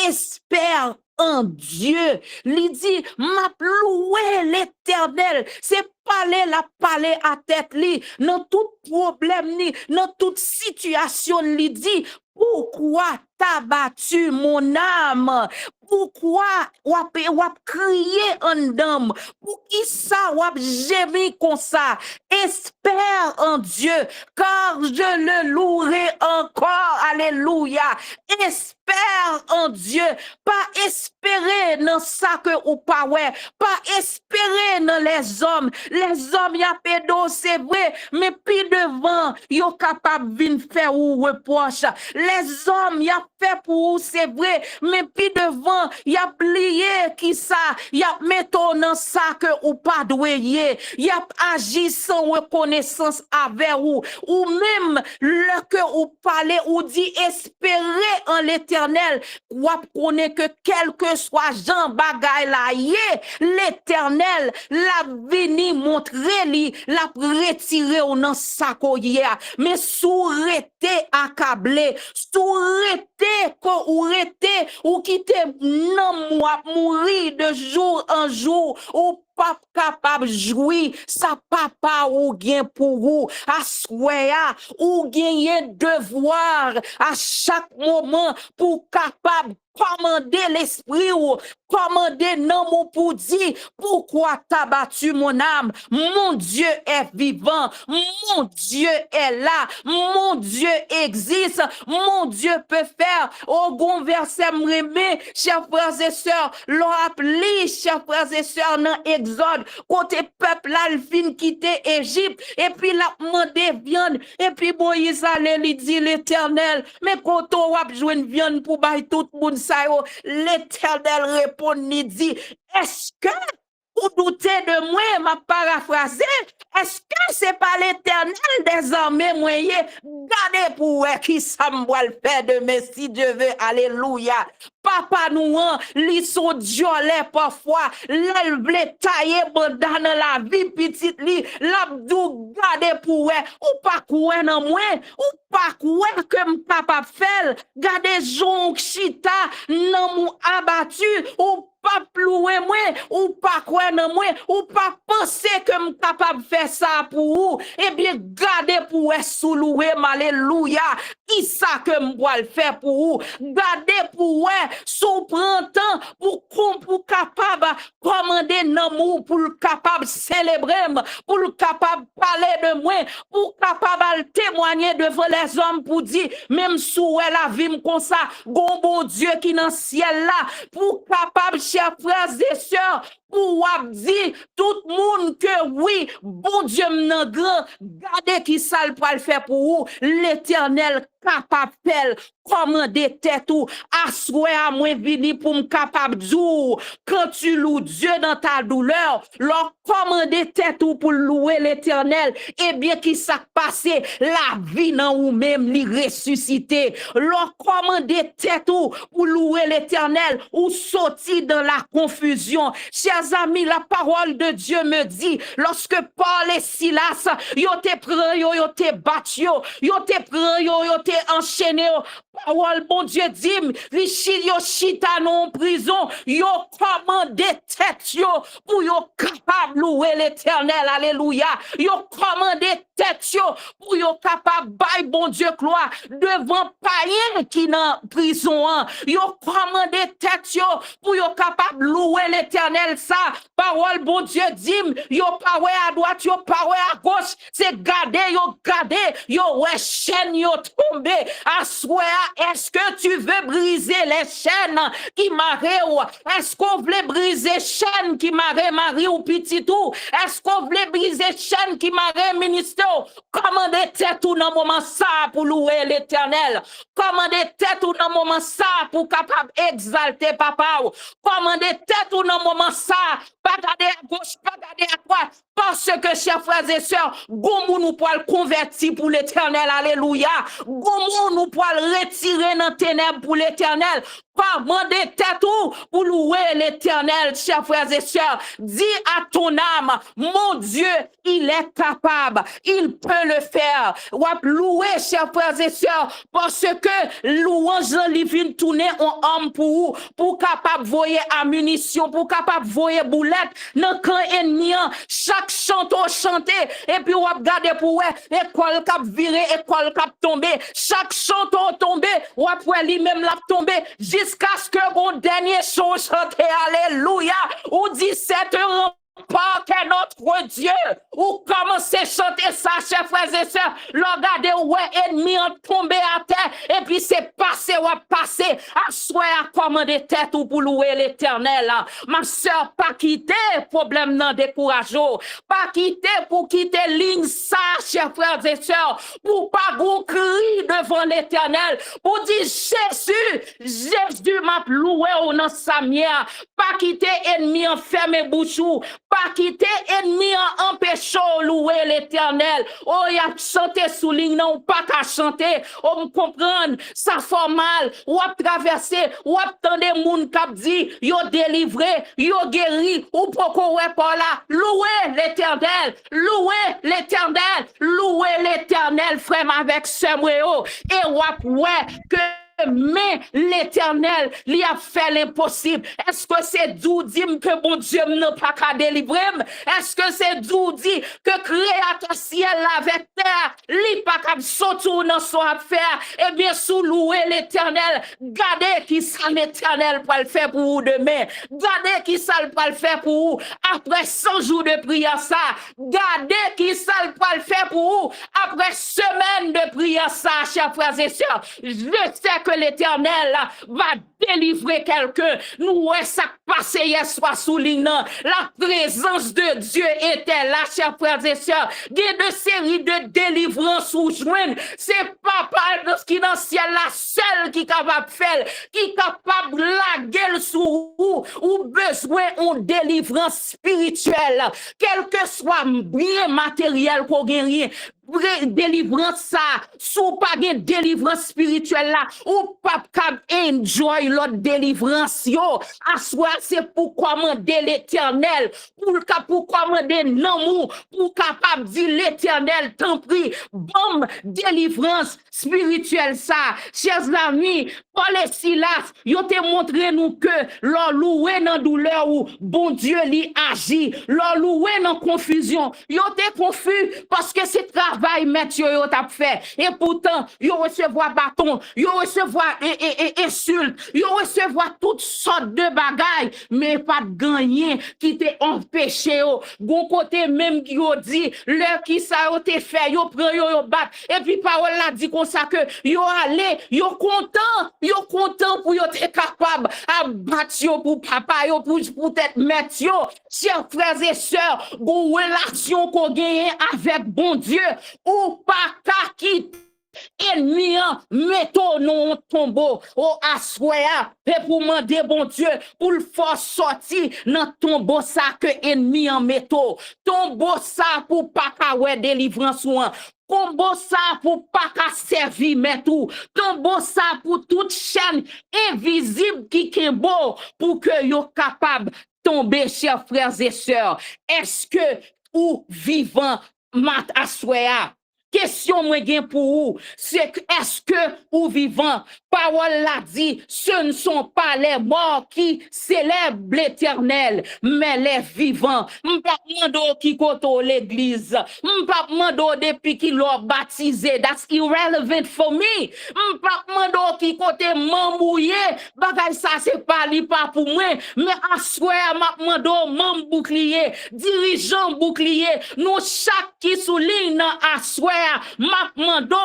espère en Dieu. Li dit, m'a loué l'Éternel. C'est parler à tête li, dans tout problème ni, dans toute situation li dit, pourquoi t'as battu mon âme? Pourquoi wap crier en dame? Pour qui ça wap gémir comme ça? Espère en Dieu, car je le louerai encore. Alléluia. Espère en Dieu. Pas espérer dans ça que ou pas ouais. Pas espérer dans les hommes. Les hommes y a pédo, c'est vrai. Mais puis devant, yo capable vin faire ou reproche. Les hommes y a fait pour vous, c'est vrai. Mais puis devant, y a plié qui ça. Y a metto dans ça que ou pas doué. Y a agi sans reconnaissance avec vous. Ou même le que ou parler ou dit espérer en l'Éternel. Ou connaît que quel que soit Jean bagay la l'Éternel la vini montrer li, la retirer ou nan sakoye. Mais sous rete accablé, sous rete ko ou rete ou quitte nan mourir de jour en jour ou pas capable jouir sa papa ou gen pour vous assoya ou gagner devoir à chaque moment pour capable commander l'esprit ou commander non mon pour dire pourquoi t'as battu mon âme. Mon Dieu est vivant, mon Dieu est là, mon Dieu existe, mon Dieu peut faire. Au bon verset m'remet, chers frères et sœurs, l'on appelé, chers frères et sœurs, dans Exode, côté peuple là, il fin quitter Égypte, et puis la demandé viande, et puis Moïse allait lui dire l'Éternel, mais quand on va jouer une viande pour bailler tout le monde, l'Éternel répond, il dit, est-ce que vous doutez de moi, m'a paraphrasé, est-ce que c'est pas l'Éternel des armées moyen? Gardez pour qui ça me va le faire de si Dieu veut, alléluia. Papa nous, li son diolet parfois, l'elle voulait tailler dans la vie petite li, l'abdou gardez pour ou pas couer dans moi, ou pas couer que m'capable faire, gardez jonk chita, nan mou abattu, ou pas plouer moi, ou pas quoi dans moi, ou pas penser que je suis capable de faire ça pour vous, eh bien, gardez pour vous sous louer, alléluia. Qui ça que je dois le faire pour vous? Gardez pour vous sous printemps pour capable commander l'amour, pour le capable célébrer, pour le capable parler de moi, pour capable témoigner devant les hommes pour dire, même sous la vie comme ça, bon Dieu qui dans le ciel là, pour capable, chers frères et sœurs, pour dire tout le monde que oui, bon Dieu m'en grand, gardez qui ça le faire pour vous, l'Éternel capable commander tête ou assoyer à moi vini pour me capable dire quand tu loues Dieu dans ta douleur, leur commander tête ou pour louer l'Éternel, et bien qui s'est passé la vie dans ou même li ressuscité, leur commander tête ou pour louer l'Éternel ou sortir dans la confusion. Chers amis, la parole de Dieu me dit, lorsque Paul et Silas, yo te pris, yo te battu, yo te pris, yo te enchaîné, parole bon Dieu dit, li yo chita non prison, yo commandé tête yo pour yo capable louer l'Éternel, alléluia. Yo commandé tête yo pour yo capable bail bon Dieu gloire devant païen qui dans prison. Yo commandé tête yo pour yo capable louer l'Éternel ça. Parole bon Dieu dit, yo pas ouais à droite, yo pas ouais à gauche, c'est garder yo ouais chaîne yo tombé, assoya est-ce que tu veux briser les chaînes qui marrent ou? Est-ce qu'on veut briser chaînes qui marrent Marie ou petit tout? Est-ce qu'on veut briser chaînes qui marrent ministère? Commandez tête ou dans moment ça pour louer l'Éternel. Commandez tête ou dans moment ça pour capable exalter papa. Commandez tête ou dans moment ça, pas garder à gauche, pas garder à droite. Parce que, chers frères et sœurs, goumou nous pour le convertir pour l'Éternel, alléluia. Goumou nous pour le retirer dans les ténèbres pour l'Éternel. Commandez tête ou pour louer l'Éternel, chers frères et sœurs. Dis à ton âme, mon Dieu, il est capable, il peut le faire. Ou louer, chers frères et sœurs, parce que louange livine tourner en homme pour capable voyer ammunition, pour capable voyer boulette dans camp ennemi. Chaque chanteur chanter et puis on va regarder pour école cap viré, école cap tombé. Chaque chanteur tombé, on va lui-même la tomber jusqu'à ce que mon dernier son chante. Alléluia. Ou 17 heures. Pas que notre Dieu, ou commencez à chanter ça, chers frères et sœurs, regardez où est ennemi ont tombé à terre, et puis c'est passé ou passé, à soi à commander tête ou pour louer l'Éternel. Ma sœur, pas quitter, problème non décourageant, pas quitter pour quitter ligne ça, chers frères et sœurs, pour pas vous crier devant l'Éternel, pour dire Jésus m'a loué au nom Samia, pas quitter ennemi enfermé bouchou, pas quitter ennemi en empêchant louer l'Éternel. Oh, y a chanté sous ligne, non, pas qu'à chanter. On me comprendre, ça fait mal. Ou à traverser, ou à tendre moun kap dit, yo délivré, yo guéri, ou pourquoi ouais pas là. Louer l'Éternel, louer l'Éternel, louer l'Éternel, frère, avec ce moyo. Et ouais, que mais l'Éternel lui a fait l'impossible. Est-ce que c'est d'où dit que mon Dieu n'a pas qu'à délivrer? Est-ce que c'est d'où dit que créateur ciel avec terre, lui pas qu'à sortir dans son affaire? Eh bien, sous louer l'Éternel, gardez qui ça l'Éternel pour le faire pour vous demain. Gardez qui ça le le faire pour vous après 100 jours de prière ça. Gardez qui ça le le faire pour vous après semaine de prière ça, chers frères et sœurs. Je sais que l'Éternel va délivrer quelqu'un. Nous, ça passé hier soir soulignant. La présence de Dieu était là, chers frères et sœurs. Il y a une série de délivrances ou joindre. C'est papa de ce qui dans le ciel, la seule qui est capable de faire, qui est capable de la gueule sous ou besoin de délivrance spirituelle. Quel que soit bien matériel qu'on gagne, délivrance ça, sous pas de délivrance spirituelle là, ou pas cap enjoy l'autre délivrance yo, à soi c'est pour commander l'Éternel, pour commander l'amour, pour capable dire l'Éternel, t'en prie, bon délivrance spirituelle ça, chers amis, Paul et Silas, yo te montré nous que leur loué dans douleur ou bon Dieu li agit, leur loué dans confusion, yo te confus parce que c'est travail Mathieu yo t'a fait et pourtant yo recevoir bâton, yo recevoir insulte, yo recevoir toutes sortes de bagailles mais pas de gagner qui te empêché yo gon côté même qui yo dit l'heure qui ça yo te fait yo prend yo bat et puis parole la dit comme ça que yo allé yo content pour yo être capable à battre yo pour papa yo pour tête mettre yo chers frères et sœurs gon relation qu'on gagne avec bon Dieu ou pas qu'à quitter ennemi mettons nous tombeau au assoya et pour demander bon Dieu pour le faire sortir dans tombeau ça que ennemi en métaux tombeau ça pour pas qu'à délivrance ou tombeau ça pour pas qu'à servir mais tout tombeau ça pour toute chaîne invisible qui kembo pour que yo capable tomber chers frères et sœurs est-ce que ou vivant mat assoya question moi gain pour vous c'est que est-ce que ou vivant parole l'a dit ce ne sont pas les morts qui célèbrent l'Éternel mais les vivants m'pa mando qui koto l'église m'pa mando depuis qui l'ont baptisé that's irrelevant for me m'pa mando qui côté mambouillé bagay ça c'est pas li pas pour moi mais assoir m'a mando membre bouclier dirigeant bouclier nous chaque qui souligne assoir m'a mando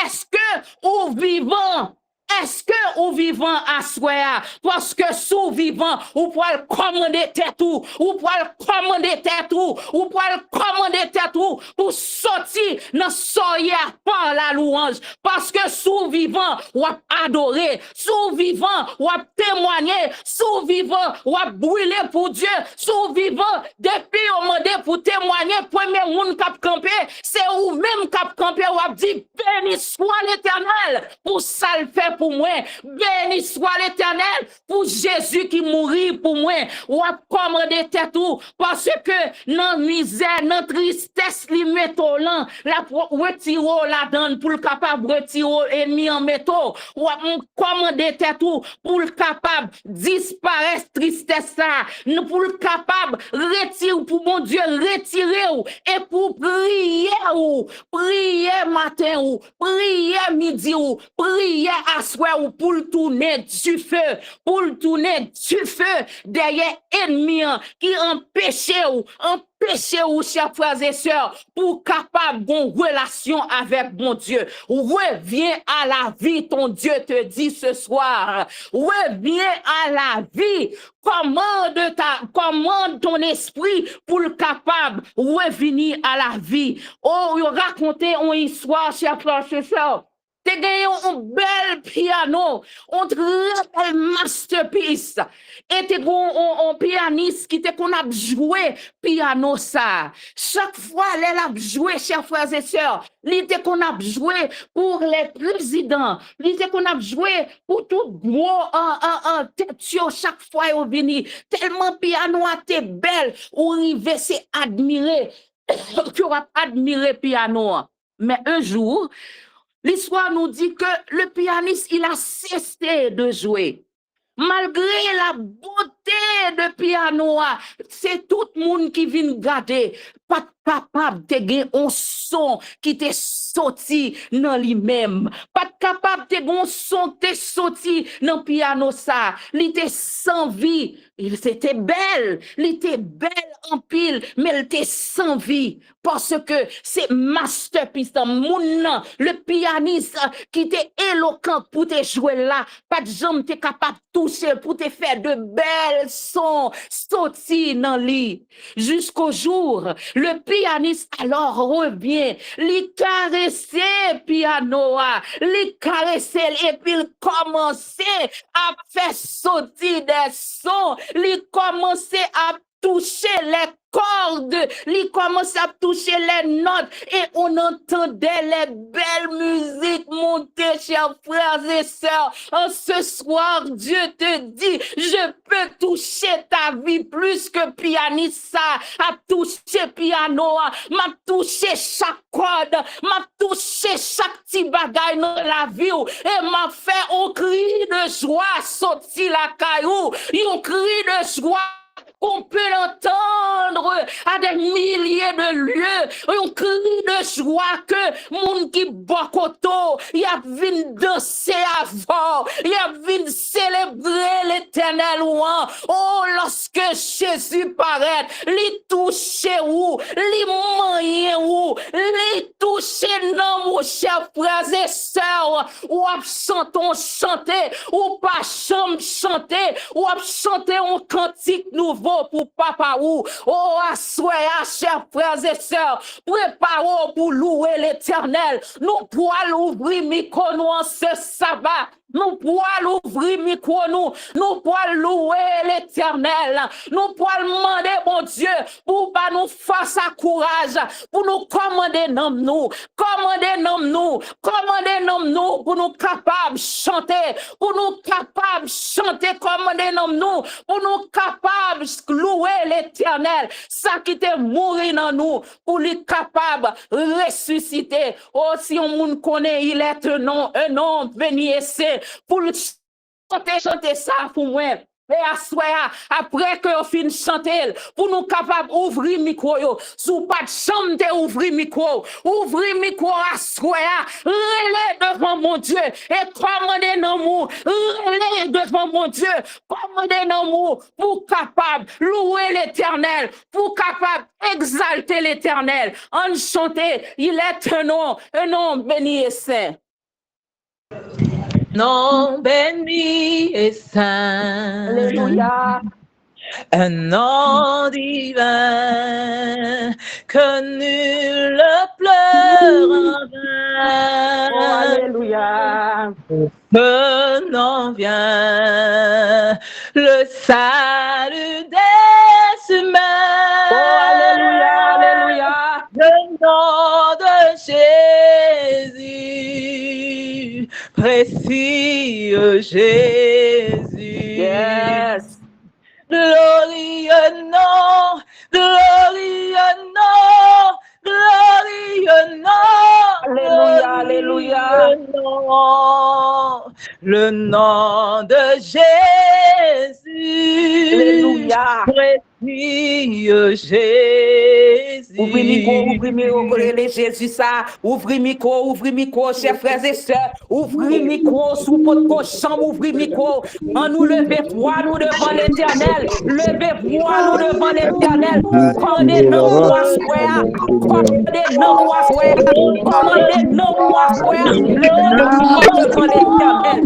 est-ce que ou vivant Est-ce que ou vivant à soi, parce que sous vivant, ou pour commander tête ou pour commander tête ou pour commander tête ou pour sortir dans soya par la louange, parce que sous vivant, ou adorer, sous vivant, ou témoigner, sous vivant, ou brûler pour Dieu, sous vivant, depuis au monde pour témoigner, premier monde cap camper, c'est ou même cap camper, ou dit béni soit l'Éternel pour ça le fait pour moi. Béni soit l'Éternel pour Jésus qui mourit pour moi. Ou a commandé tête tout parce que dans misère, dans tristesse, li métaux là, la retire la donne pour le capable retirer ennemi en métaux. Ou a commandé tête tout pour le capable disparaître tristesse ça, pour le capable retirer pour mon Dieu retirer ou et pour prier ou prier matin ou prier midi ou prier à soir ou pour le tourner du feu, pour le tourner du feu derrière ennemi qui empêche ou chers frères et sœurs, pour capable d'une relation avec mon Dieu. Reviens à la vie, ton Dieu te dit ce soir. Reviens à la vie. Commande ton esprit pour le capable revenir à la vie. Oh, racontez une histoire, chers frères et sœurs. Te gagné un bel piano, un très bel masterpiece. Et te un pianiste qui te qu'on a joué piano ça. Chaque fois, elle a joué, chers frères et sœurs, l'idée qu'on a joué pour les présidents, l'idée qu'on a joué pour tout gros tête chaque fois au vini. Tellement piano a été belle, ou arrivé c'est admirer, tu vas admirer piano. Mais un jour, l'histoire nous dit que le pianiste, il a cessé de jouer. Malgré la beauté de piano, c'est tout le monde qui vient garder. Pas capable de gagner un son qui t'est sorti dans lui-même. Pas capable de gagner un son qui t'est sorti dans le piano ça. Il était sans vie. Il était belle. Il était belle en pile, mais il était sans vie. Parce que c'est masterpiece dans mon le pianiste qui était éloquent pour te jouer là. Pas de jambe t'es capable de toucher pour te faire de belles sons sortis dans lui. Jusqu'au jour, le pianiste alors revient, lui caresser piano, lui caresser et puis il commençait à faire sortir des sons, lui commençait à toucher les cordes, il commence à toucher les notes et on entendait les belles musiques monter, chers frères et sœurs. Ce soir, Dieu te dit, je peux toucher ta vie plus que pianiste ça, à toucher piano, m'a touché chaque corde, m'a touché chaque petit bagaille dans la vie et m'a fait un cri de joie sorti la caillou, un cri de joie. On peut l'entendre à des milliers de lieux. Un cri de joie que moun qui bokoto, y a vin danser avant, y a vin célébrer l'Éternel ouan. Oh, lorsque Jésus paraît, li touche où, li manye où, li touche non, mon cher frères et sœurs, ou ap chanter, ou pas chanter, ou ap chanter un cantique nouveau pour papa ou oh assoya chers frères et sœurs préparons pour louer l'Éternel. Nous pourrons ouvrir micro nous en ce sabbat. Nous pourrons ouvrir micro nous pourrons louer l'Éternel. Nous pourrons demander mon Dieu pour pas nous face à courage, pour nous commander nous pour nous capables de chanter, pour nous capables de chanter, commander nous pour nous capables de louer l'Éternel. Ça qui te mourir dans nous pour lui capable de ressusciter. Oh, si on nous connaît, il est un nom béni et saint. Pour chanter ça pour moi. Et assoya, après que on fin chanter, pour nous capables d'ouvrir le micro, sous pas de chambre de ouvrir le micro, assoya, relais devant mon Dieu, et commandez nous, relais devant mon Dieu, commandez nous, pour capable louer l'Éternel, pour capable exalter l'Éternel, en chanter, il est un nom béni et saint. nom béni et saint. Alléluia. Un nom divin que nul ne pleure en vain. Oh, alléluia. Que nom vient le salut des humains. Oh, alléluia, alléluia. Le nom de Jésus, précieux Jésus. Yes. Glorieux nom, glorieux nom, glorieux nom. Alléluia, alléluia. Le nom de Jésus. Alléluia. Précieux Jésus. Ouvrez micro, Jésus ça. Ouvrez micro, chers frères et sœurs. Ouvrez micro, sous votre chambre, ouvrez micro. En nous lever, voix nous devant l'éternel. Levez voix nous devant l'éternel. Commandez non moi, frère. Commandez non moi, frère. Commandez non moi, frère. Levez voix devant l'éternel.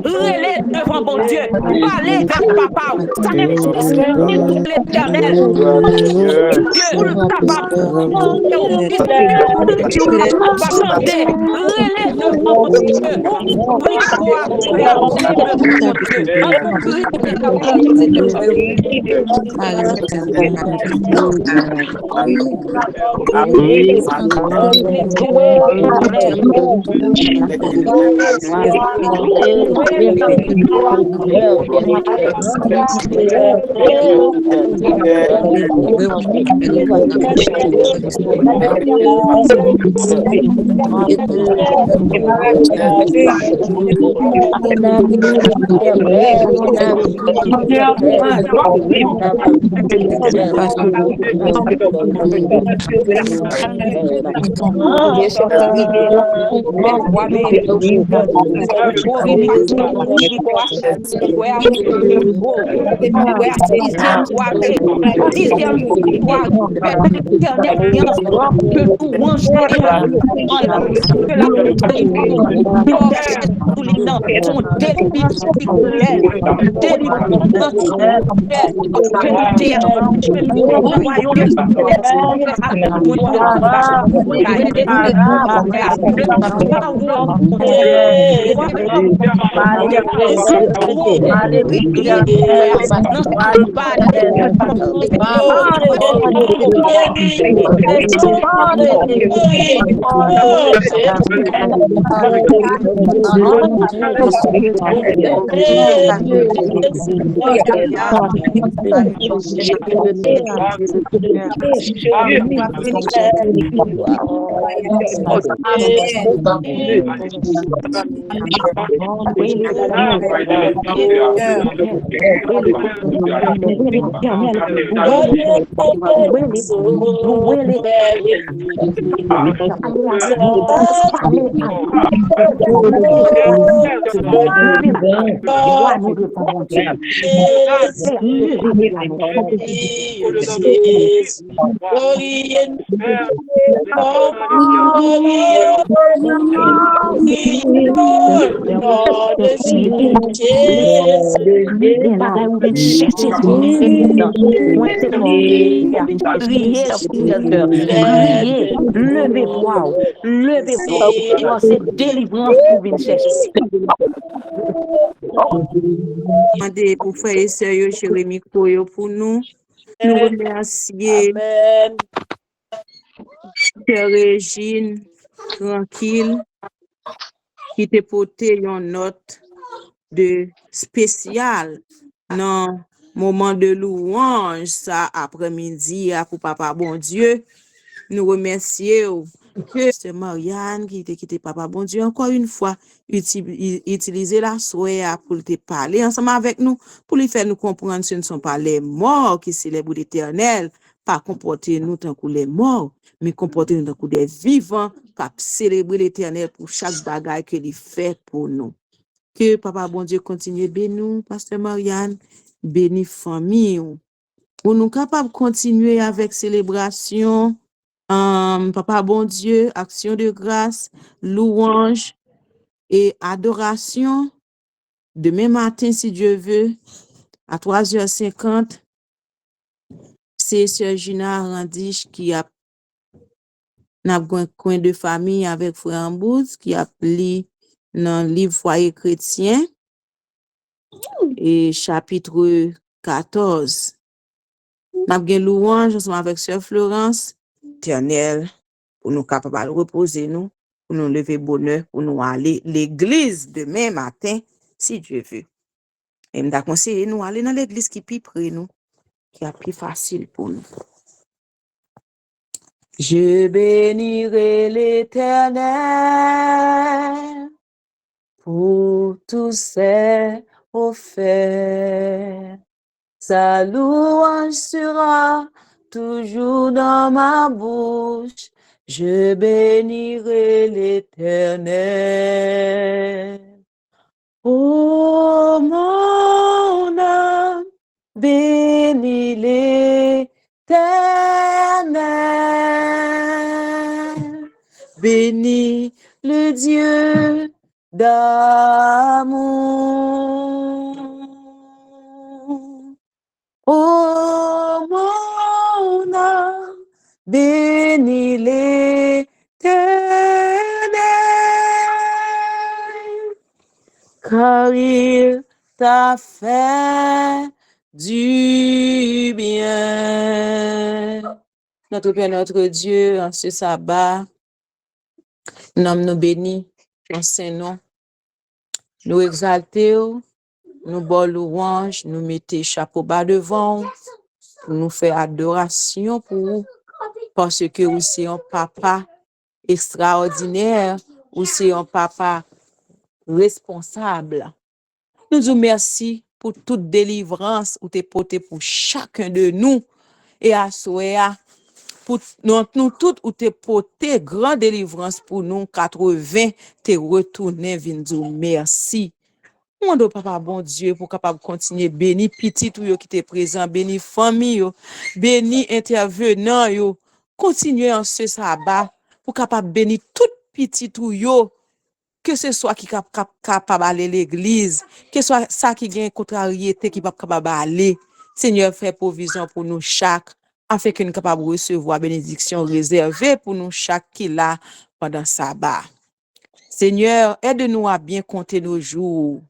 Relève devant mon Dieu, parlez vers papa, l'éternel, Dieu, capable, relève devant mon Dieu, levez-vous, c'est délivrance pour venir chercher. Demandez pour frères et sœurs, Jérémie Koyo, pour nous. Nous remercier. Chère Régine, tranquille, qui te porté une note de spécial dans moment de louange, ça après-midi, pour Papa Bon Dieu. Nous remercions que c'est Marianne qui était Papa Bon Dieu encore une fois utiliser la soirée pour te parler ensemble avec nous, pour lui faire nous comprendre que ce ne sont pas les morts qui célèbrent l'Éternel, pas comporter nous tant que les morts, mais comporter nous tant que des vivants, qui célébrer l'Éternel pour chaque bagaille qu'il fait pour nous. Que Papa bon Dieu continue bénir nous, Pasteur Marianne, bénir famille. Pour nous capables de continuer avec célébration, Papa bon Dieu, action de grâce, louange et adoration. Demain matin, si Dieu veut, à 3h50, c'est Sœur Gina Randiche qui a un coin de famille avec Frère Ambouz, qui a lu dans le livre Foyer chrétien et chapitre 14. N'a gen louange ensemble avec Sœur Florence, éternel, pour nous capables de reposer nous, pour nous lever bonheur, pour nous aller l'église demain matin, si Dieu veut. Et m'da conseillé nous aller dans l'église qui plus près nous, qui est plus facile pour nous. Je bénirai l'Éternel pour tous ses offerts. Sa louange sera toujours dans ma bouche. Je bénirai l'Éternel. Oh mon âme, bénis l'Éternel. Bénis le Dieu d'amour. Oh mon âme, bénis l'Éternel, car il t'a fait du bien. Notre Père, notre Dieu, en ce sabbat, nous nous bénis, en saint nom, nous exaltons, nous bon louange, nous mettons chapeau bas devant, nous faisons adoration pour vous, parce que vous c'est un papa extraordinaire, vous c'est un papa responsable. Nous vous merci pour toute délivrance ou t'es porté pour chacun de nous et à soya pour nous toutes ou t'es porté grande délivrance pour nous 80 t'es retourné vinn dire merci. Mon do papa bon Dieu pour capable continuer béni petit ou yo qui t'es présent, béni famille yo, béni intervenant yo, continuer en ce sabbat pour capable béni tout petit ou yo, que ce soit qui capable aller l'église, que ce soit ça qui gagne contrariété qui pas capable aller. Seigneur fait provision pour nous chaque afin que nous capable recevoir bénédiction réservée pour nous chaque qui là pendant sabbat. Seigneur, aide-nous à bien compter nos jours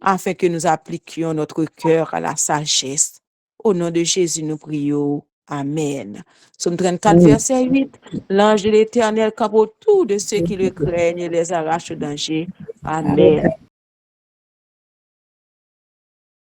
afin que nous appliquions notre cœur à la sagesse. Au nom de Jésus, nous prions. Amen. Somme 34, verset 8. L'ange de l'Éternel campe autour de ceux qui le craignent et les arrache au danger. Amen.